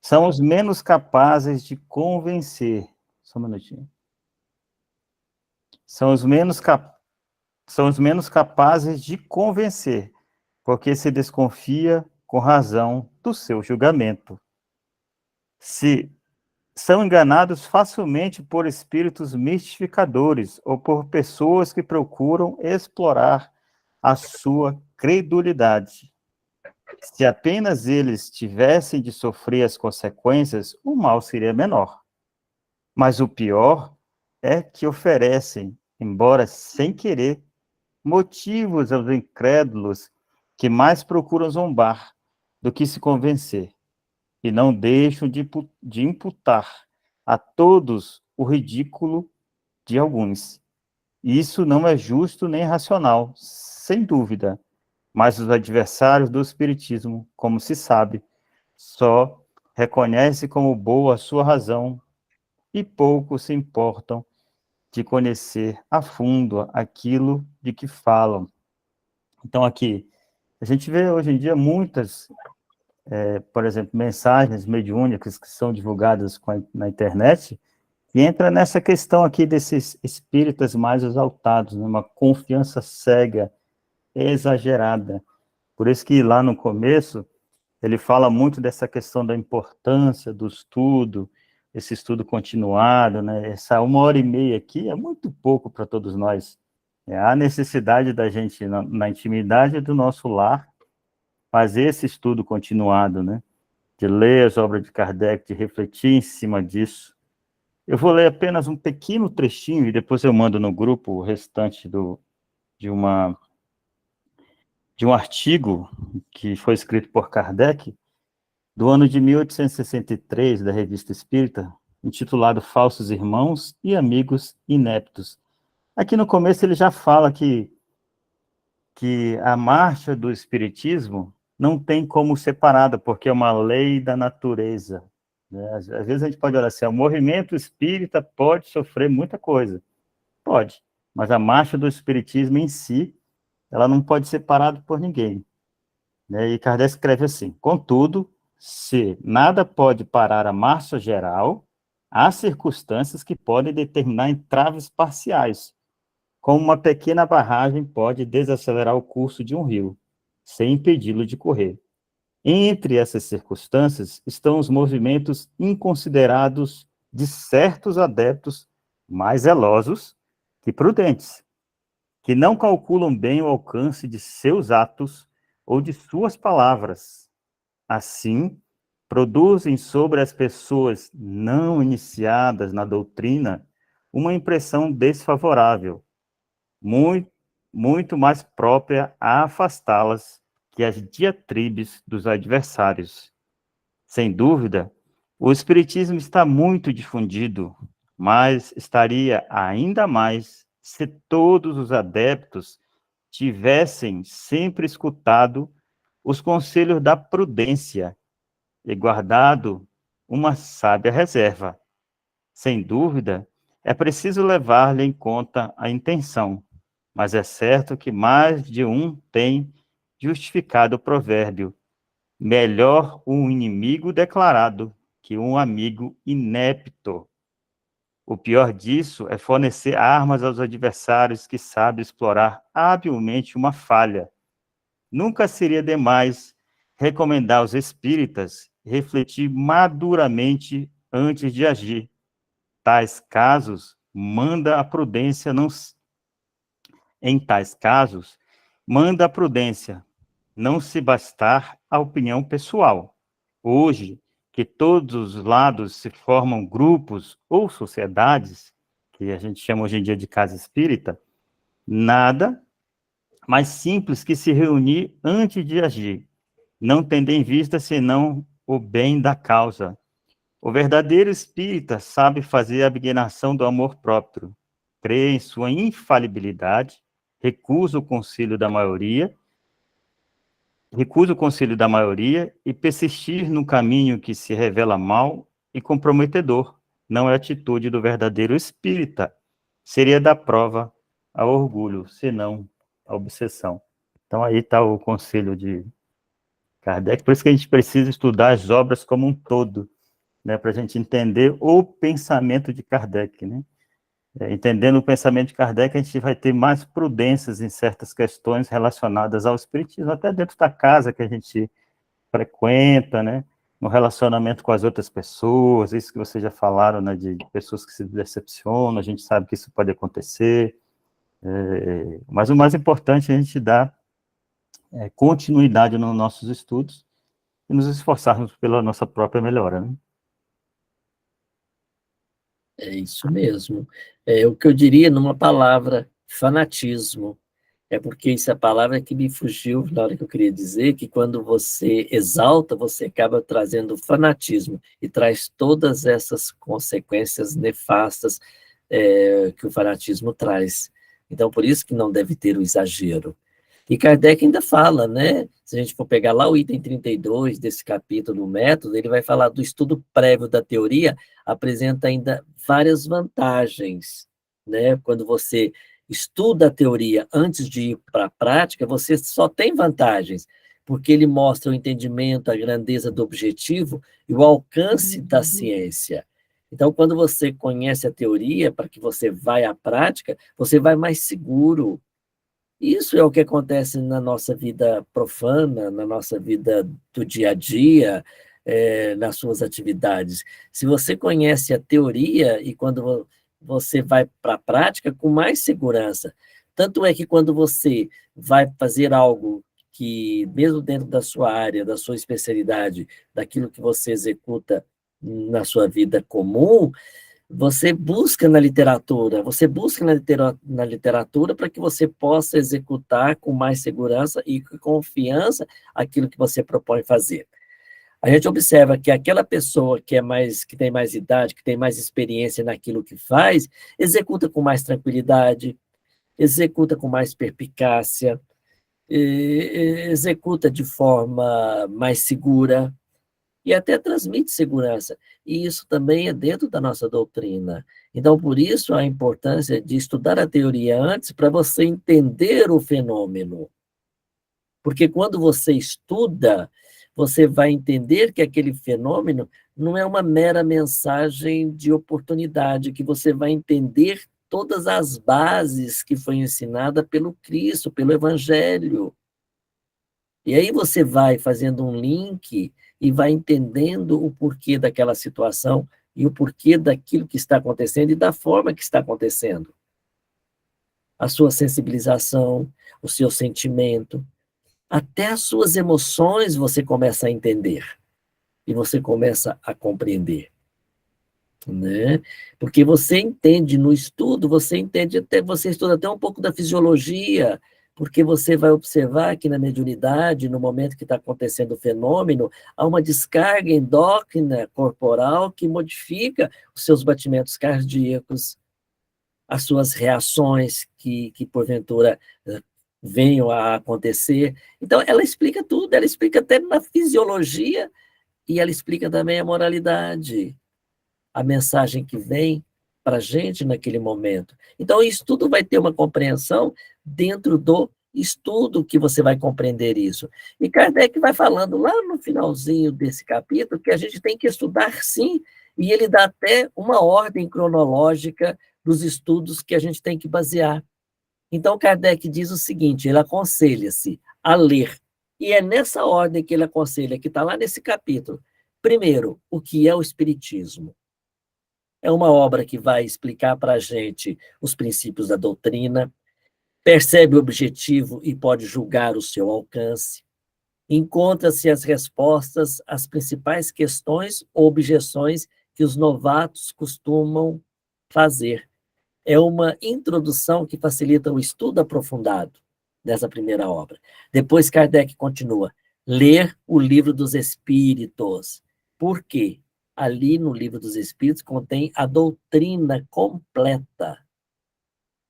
São os menos capazes de convencer. Só um minutinho. São os menos capazes de convencer, porque se desconfia com razão do seu julgamento. Se são enganados facilmente por espíritos mistificadores ou por pessoas que procuram explorar a sua credulidade. Se apenas eles tivessem de sofrer as consequências, o mal seria menor. Mas o pior é que oferecem, embora sem querer, motivos aos incrédulos que mais procuram zombar do que se convencer, e não deixam de imputar a todos o ridículo de alguns, Isso não é justo nem racional, sem dúvida. Mas os adversários do Espiritismo, como se sabe, só reconhecem como boa a sua razão e pouco se importam de conhecer a fundo aquilo de que falam. Então, aqui, a gente vê hoje em dia muitas, por exemplo, mensagens mediúnicas que são divulgadas na internet, e entra nessa questão aqui desses espíritas mais exaltados, né? Uma confiança cega, exagerada. Por isso que lá no começo, ele fala muito dessa questão da importância do estudo, esse estudo continuado, né? Essa 1h30 aqui é muito pouco para todos nós. Há necessidade da gente, na intimidade do nosso lar, fazer esse estudo continuado, né? De ler as obras de Kardec, de refletir em cima disso. Eu vou ler apenas um pequeno trechinho e depois eu mando no grupo o restante de um artigo que foi escrito por Kardec, do ano de 1863, da Revista Espírita, intitulado Falsos Irmãos e Amigos Ineptos. Aqui no começo ele já fala que a marcha do Espiritismo não tem como separada, porque é uma lei da natureza. Né? Às vezes a gente pode olhar assim, o movimento espírita pode sofrer muita coisa. Pode, mas a marcha do Espiritismo em si, ela não pode ser parada por ninguém. Né? E Kardec escreve assim, contudo, se nada pode parar a marcha geral, há circunstâncias que podem determinar entraves parciais, como uma pequena barragem pode desacelerar o curso de um rio, sem impedi-lo de correr. Entre essas circunstâncias estão os movimentos inconsiderados de certos adeptos mais zelosos que prudentes, que não calculam bem o alcance de seus atos ou de suas palavras. Assim, produzem sobre as pessoas não iniciadas na doutrina uma impressão desfavorável, muito mais própria a afastá-las que as diatribes dos adversários. Sem dúvida, o Espiritismo está muito difundido, mas estaria ainda mais se todos os adeptos tivessem sempre escutado os conselhos da prudência e guardado uma sábia reserva. Sem dúvida, é preciso levar-lhe em conta a intenção, mas é certo que mais de um tem justificado o provérbio: melhor um inimigo declarado que um amigo inepto. O pior disso é fornecer armas aos adversários que sabem explorar habilmente uma falha. Nunca seria demais recomendar aos espíritas refletir maduramente antes de agir. Tais casos, manda a prudência não... Em tais casos, manda a prudência não se bastar a opinião pessoal. Hoje, que todos os lados se formam grupos ou sociedades, que a gente chama hoje em dia de casa espírita, nada mais simples que se reunir antes de agir, não tendo em vista senão o bem da causa. O verdadeiro espírita sabe fazer a abnegação do amor próprio, crê em sua infalibilidade, recusa o conselho da maioria e persistir no caminho que se revela mau e comprometedor. Não é atitude do verdadeiro espírita. Seria dar prova ao orgulho, senão a obsessão. Então aí está o conselho de Kardec. Por isso que a gente precisa estudar as obras como um todo, né, para a gente entender o pensamento de Kardec, né? Entendendo o pensamento de Kardec, a gente vai ter mais prudências em certas questões relacionadas ao espiritismo, até dentro da casa que a gente frequenta, né, no relacionamento com as outras pessoas, isso que vocês já falaram, né, de pessoas que se decepcionam, a gente sabe que isso pode acontecer, mas o mais importante é a gente dar continuidade nos nossos estudos e nos esforçarmos pela nossa própria melhora, né? É isso mesmo. O que eu diria numa palavra, fanatismo. É porque essa palavra que me fugiu na hora que eu queria dizer, que quando você exalta, você acaba trazendo fanatismo e traz todas essas consequências nefastas que o fanatismo traz. Então, por isso que não deve ter o exagero. E Kardec ainda fala, né? Se a gente for pegar lá o item 32 desse capítulo do método, ele vai falar do estudo prévio da teoria, apresenta ainda várias vantagens, né? Quando você estuda a teoria antes de ir para a prática, você só tem vantagens, porque ele mostra o entendimento, a grandeza do objetivo e o alcance da ciência. Então, quando você conhece a teoria, para que você vá à prática, você vai mais seguro. Isso é o que acontece na nossa vida profana, na nossa vida do dia a dia, nas suas atividades. Se você conhece a teoria e quando você vai para a prática, com mais segurança. Tanto é que quando você vai fazer algo que, mesmo dentro da sua área, da sua especialidade, daquilo que você executa na sua vida comum, você busca na literatura, na literatura para que você possa executar com mais segurança e com confiança aquilo que você propõe fazer. A gente observa que aquela pessoa que tem mais idade, que tem mais experiência naquilo que faz, executa com mais tranquilidade, executa com mais perspicácia, executa de forma mais segura, e até transmite segurança. E isso também é dentro da nossa doutrina. Então, por isso, a importância de estudar a teoria antes, para você entender o fenômeno. Porque quando você estuda, você vai entender que aquele fenômeno não é uma mera mensagem de oportunidade, que você vai entender todas as bases que foi ensinada pelo Cristo, pelo Evangelho. E aí você vai fazendo um link e vai entendendo o porquê daquela situação e o porquê daquilo que está acontecendo e da forma que está acontecendo. A sua sensibilização, o seu sentimento, até as suas emoções você começa a entender e você começa a compreender, né? Porque você entende no estudo, você estuda até um pouco da fisiologia, porque você vai observar que na mediunidade, no momento que está acontecendo o fenômeno, há uma descarga endócrina corporal que modifica os seus batimentos cardíacos, as suas reações que porventura venham a acontecer. Então, ela explica tudo, ela explica até na fisiologia e ela explica também a moralidade, a mensagem que vem para a gente naquele momento. Então, isso tudo vai ter uma compreensão dentro do estudo que você vai compreender isso. E Kardec vai falando lá no finalzinho desse capítulo que a gente tem que estudar sim, e ele dá até uma ordem cronológica dos estudos que a gente tem que basear. Então, Kardec diz o seguinte, ele aconselha-se a ler, e é nessa ordem que ele aconselha, que está lá nesse capítulo. Primeiro, o que é o Espiritismo? É uma obra que vai explicar para a gente os princípios da doutrina, percebe o objetivo e pode julgar o seu alcance, encontra-se as respostas às principais questões ou objeções que os novatos costumam fazer. É uma introdução que facilita o estudo aprofundado dessa primeira obra. Depois Kardec continua, ler o Livro dos Espíritos. Por quê? Ali no Livro dos Espíritos contém a doutrina completa,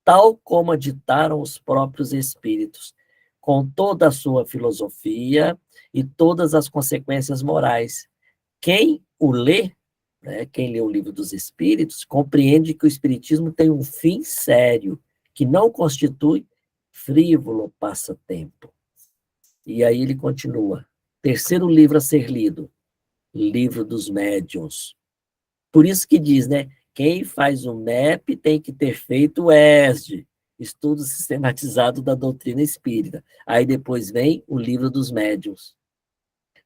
tal como a ditaram os próprios espíritos, com toda a sua filosofia e todas as consequências morais. Quem o lê, né, quem lê o Livro dos Espíritos, compreende que o Espiritismo tem um fim sério, que não constitui frívolo passatempo. E aí ele continua. Terceiro livro a ser lido, Livro dos Médiuns. Por isso que diz, né? Quem faz o MEP tem que ter feito o ESD, Estudo Sistematizado da Doutrina Espírita. Aí depois vem o Livro dos Médiuns.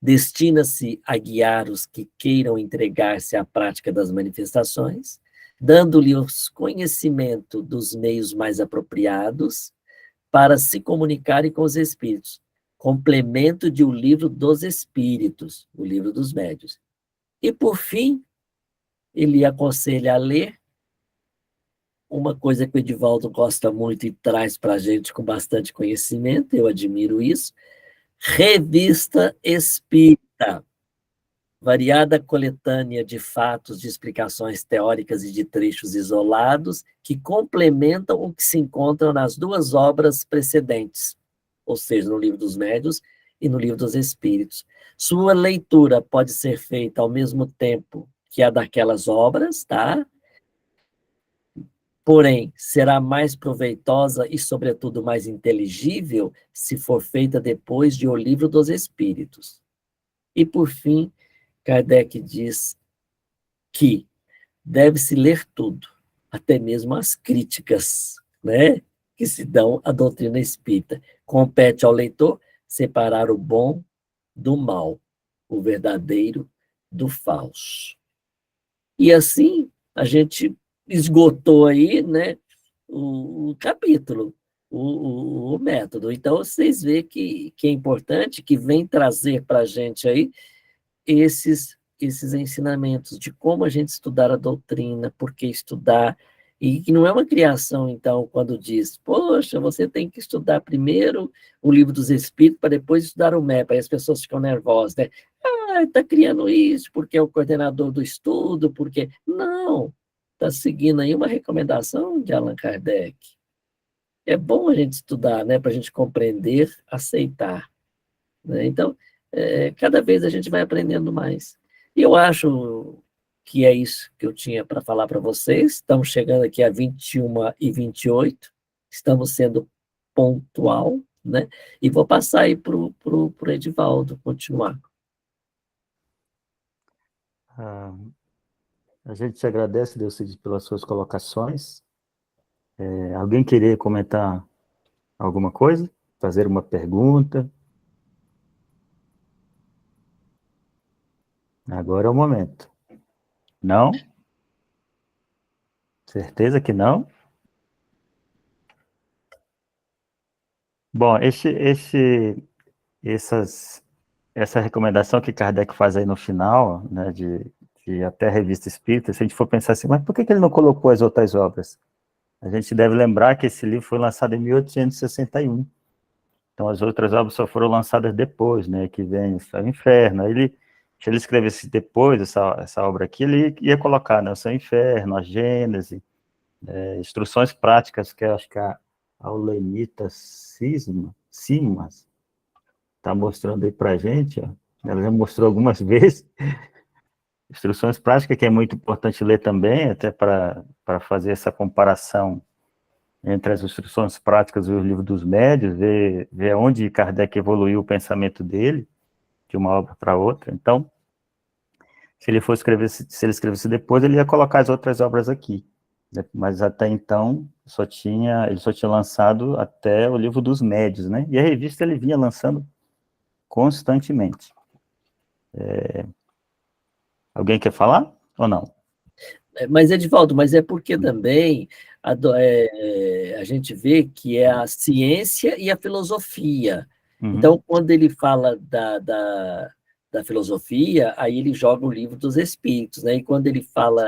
Destina-se a guiar os que queiram entregar-se à prática das manifestações, dando-lhes conhecimento dos meios mais apropriados para se comunicarem com os espíritos. Complemento de O Livro dos Espíritos, o Livro dos Médiuns. E, por fim, ele aconselha a ler uma coisa que o Edivaldo gosta muito e traz para a gente com bastante conhecimento, eu admiro isso, Revista Espírita. variada coletânea de fatos, de explicações teóricas e de trechos isolados que complementam o que se encontra nas duas obras precedentes, ou seja, no Livro dos Médiuns e no Livro dos Espíritos. Sua leitura pode ser feita ao mesmo tempo que a daquelas obras, tá? Porém, será mais proveitosa e, sobretudo, mais inteligível se for feita depois de O Livro dos Espíritos. E, por fim, Kardec diz que deve-se ler tudo, até mesmo as críticas, né, que se dão à doutrina espírita. Compete ao leitor separar o bom do mal, o verdadeiro do falso. E assim, a gente esgotou aí, né, o capítulo, o método. Então, vocês veem que é importante, que vem trazer para a gente aí esses ensinamentos de como a gente estudar a doutrina, por que estudar, e que não é uma criação, então, quando diz, poxa, você tem que estudar primeiro o Livro dos Espíritos para depois estudar o MEP, aí as pessoas ficam nervosas, né? Ah, está criando isso porque é o coordenador do estudo, porque... Não, está seguindo aí uma recomendação de Allan Kardec. É bom a gente estudar, né, para a gente compreender, aceitar, né? Então, cada vez a gente vai aprendendo mais. E eu acho que é isso que eu tinha para falar para vocês. Estamos chegando aqui a 21h28, estamos sendo pontual, né? E vou passar aí para o Edivaldo continuar. A gente te agradece, Delcide, pelas suas colocações. Alguém queria comentar alguma coisa? Fazer uma pergunta? Agora é o momento. Não? Certeza que não? Bom, essa recomendação que Kardec faz aí no final, né, de até a Revista Espírita, se a gente for pensar assim, mas por que ele não colocou as outras obras? A gente deve lembrar que esse livro foi lançado em 1861. Então, as outras obras só foram lançadas depois, né, que vem o Céu e o Inferno. Se ele escrevesse depois essa obra aqui, ele ia colocar, né, o Céu e o Inferno, a Gênese, instruções práticas, que eu acho que a Aulenita Simas está mostrando aí para a gente, ó. Ela já mostrou algumas vezes. Instruções práticas, que é muito importante ler também, até para fazer essa comparação entre as instruções práticas e o Livro dos Médiuns, ver onde Kardec evoluiu o pensamento dele, de uma obra para outra. Então, se ele escrevesse depois, ele ia colocar as outras obras aqui, né? Mas até então, ele só tinha lançado até o Livro dos Médiuns, né? E a revista ele vinha lançando constantemente. Alguém quer falar ou não? Mas, Edivaldo, mas é porque também a gente vê que é a ciência e a filosofia. Uhum. Então, quando ele fala da filosofia, aí ele joga o Livro dos Espíritos, né? E quando ele fala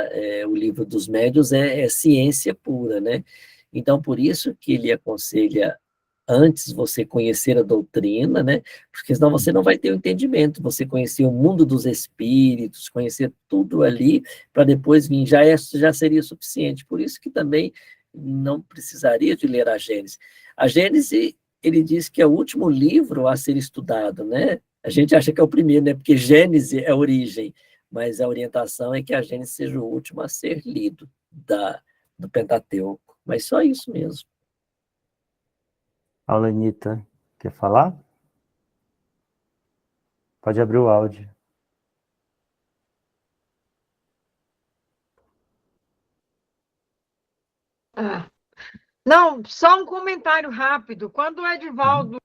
o Livro dos Médiuns, é ciência pura, né? Então, por isso que ele aconselha antes você conhecer a doutrina, né? Porque senão você não vai ter o entendimento, você conhecer o mundo dos espíritos, conhecer tudo ali, para depois vir, já seria suficiente. Por isso que também não precisaria de ler a Gênese. A Gênese, ele diz que é o último livro a ser estudado, né? A gente acha que é o primeiro, né? Porque Gênese é a origem, mas a orientação é que a Gênese seja o último a ser lido do Pentateuco. Mas só isso mesmo. Aulenita, quer falar? Pode abrir o áudio. Não, só um comentário rápido. Quando o Edivaldo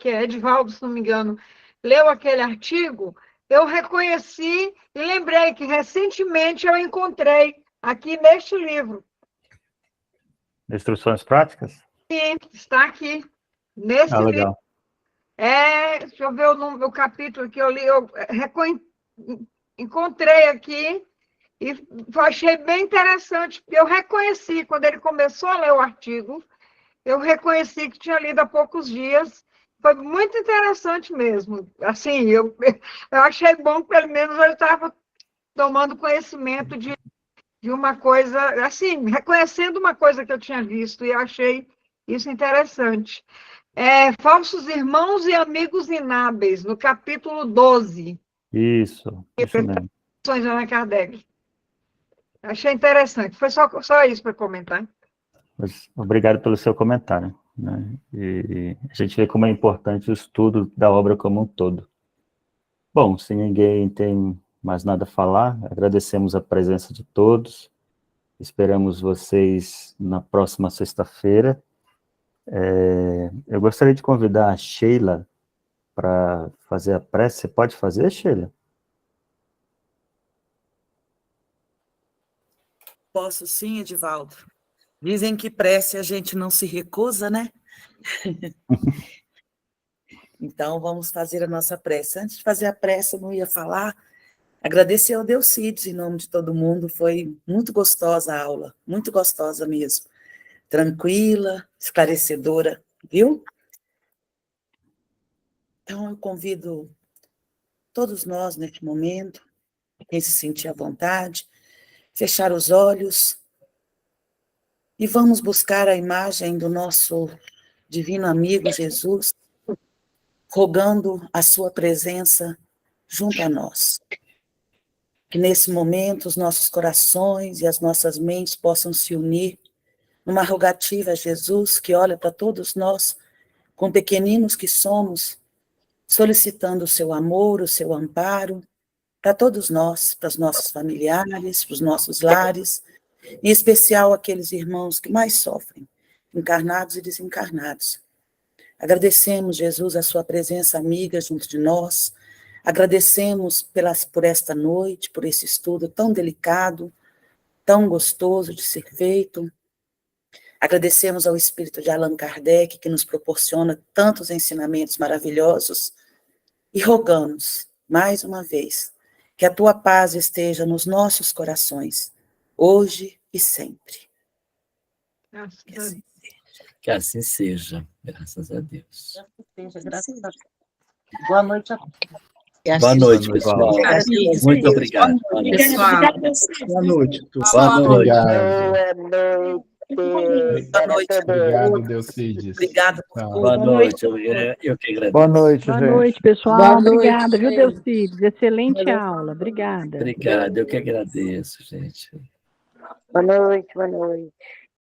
Edivaldo, se não me engano, leu aquele artigo, eu reconheci e lembrei que recentemente eu encontrei aqui neste livro. Instruções práticas? Sim, está aqui. Nesse livro. Legal. Deixa eu ver o capítulo que eu li, encontrei aqui e achei bem interessante, porque eu reconheci, quando ele começou a ler o artigo, eu reconheci que tinha lido há poucos dias Foi muito interessante mesmo. Assim, eu achei bom que pelo menos eu estava tomando conhecimento de uma coisa, assim, reconhecendo uma coisa que eu tinha visto, e eu achei isso interessante. Falsos irmãos e amigos inábeis, no capítulo 12. Isso mesmo. De Allan Kardec. Achei interessante. Foi só isso para comentar. Mas obrigado pelo seu comentário, né? E a gente vê como é importante o estudo da obra como um todo. Bom, se ninguém tem mais nada a falar, agradecemos a presença de todos. Esperamos vocês na próxima sexta-feira. Eu gostaria de convidar a Sheila para fazer a prece. Você pode fazer, Sheila? Posso sim, Edivaldo. Dizem que prece a gente não se recusa, né? Então, vamos fazer a nossa prece. Antes de fazer a prece, eu não ia falar. Agradecer ao Delcides, em nome de todo mundo. Foi muito gostosa a aula, muito gostosa mesmo. Tranquila, esclarecedora, viu? Então, eu convido todos nós, neste momento, quem se sentir à vontade, fechar os olhos e vamos buscar a imagem do nosso divino amigo Jesus, rogando a sua presença junto a nós. Que nesse momento os nossos corações e as nossas mentes possam se unir numa rogativa a Jesus, que olha para todos nós, com pequeninos que somos, solicitando o seu amor, o seu amparo, para todos nós, para os nossos familiares, para os nossos lares, em especial aqueles irmãos que mais sofrem, encarnados e desencarnados. Agradecemos, Jesus, a sua presença amiga junto de nós, agradecemos por esta noite, por esse estudo tão delicado, tão gostoso de ser feito. Agradecemos ao Espírito de Allan Kardec, que nos proporciona tantos ensinamentos maravilhosos, e rogamos, mais uma vez, que a tua paz esteja nos nossos corações, hoje e sempre. Que assim seja, graças a Deus. Boa noite a todos. Boa noite, pessoal. Muito obrigado. Pessoal. Boa noite. Boa noite. Boa noite. Obrigado, Delcides. Obrigado. Boa noite. Eu que agradeço. Boa noite, Boa gente. noite, pessoal. Boa noite, Obrigada, viu, gente. Delcides? Excelente aula. Obrigada. Obrigado, eu que agradeço, gente. Boa noite, boa noite.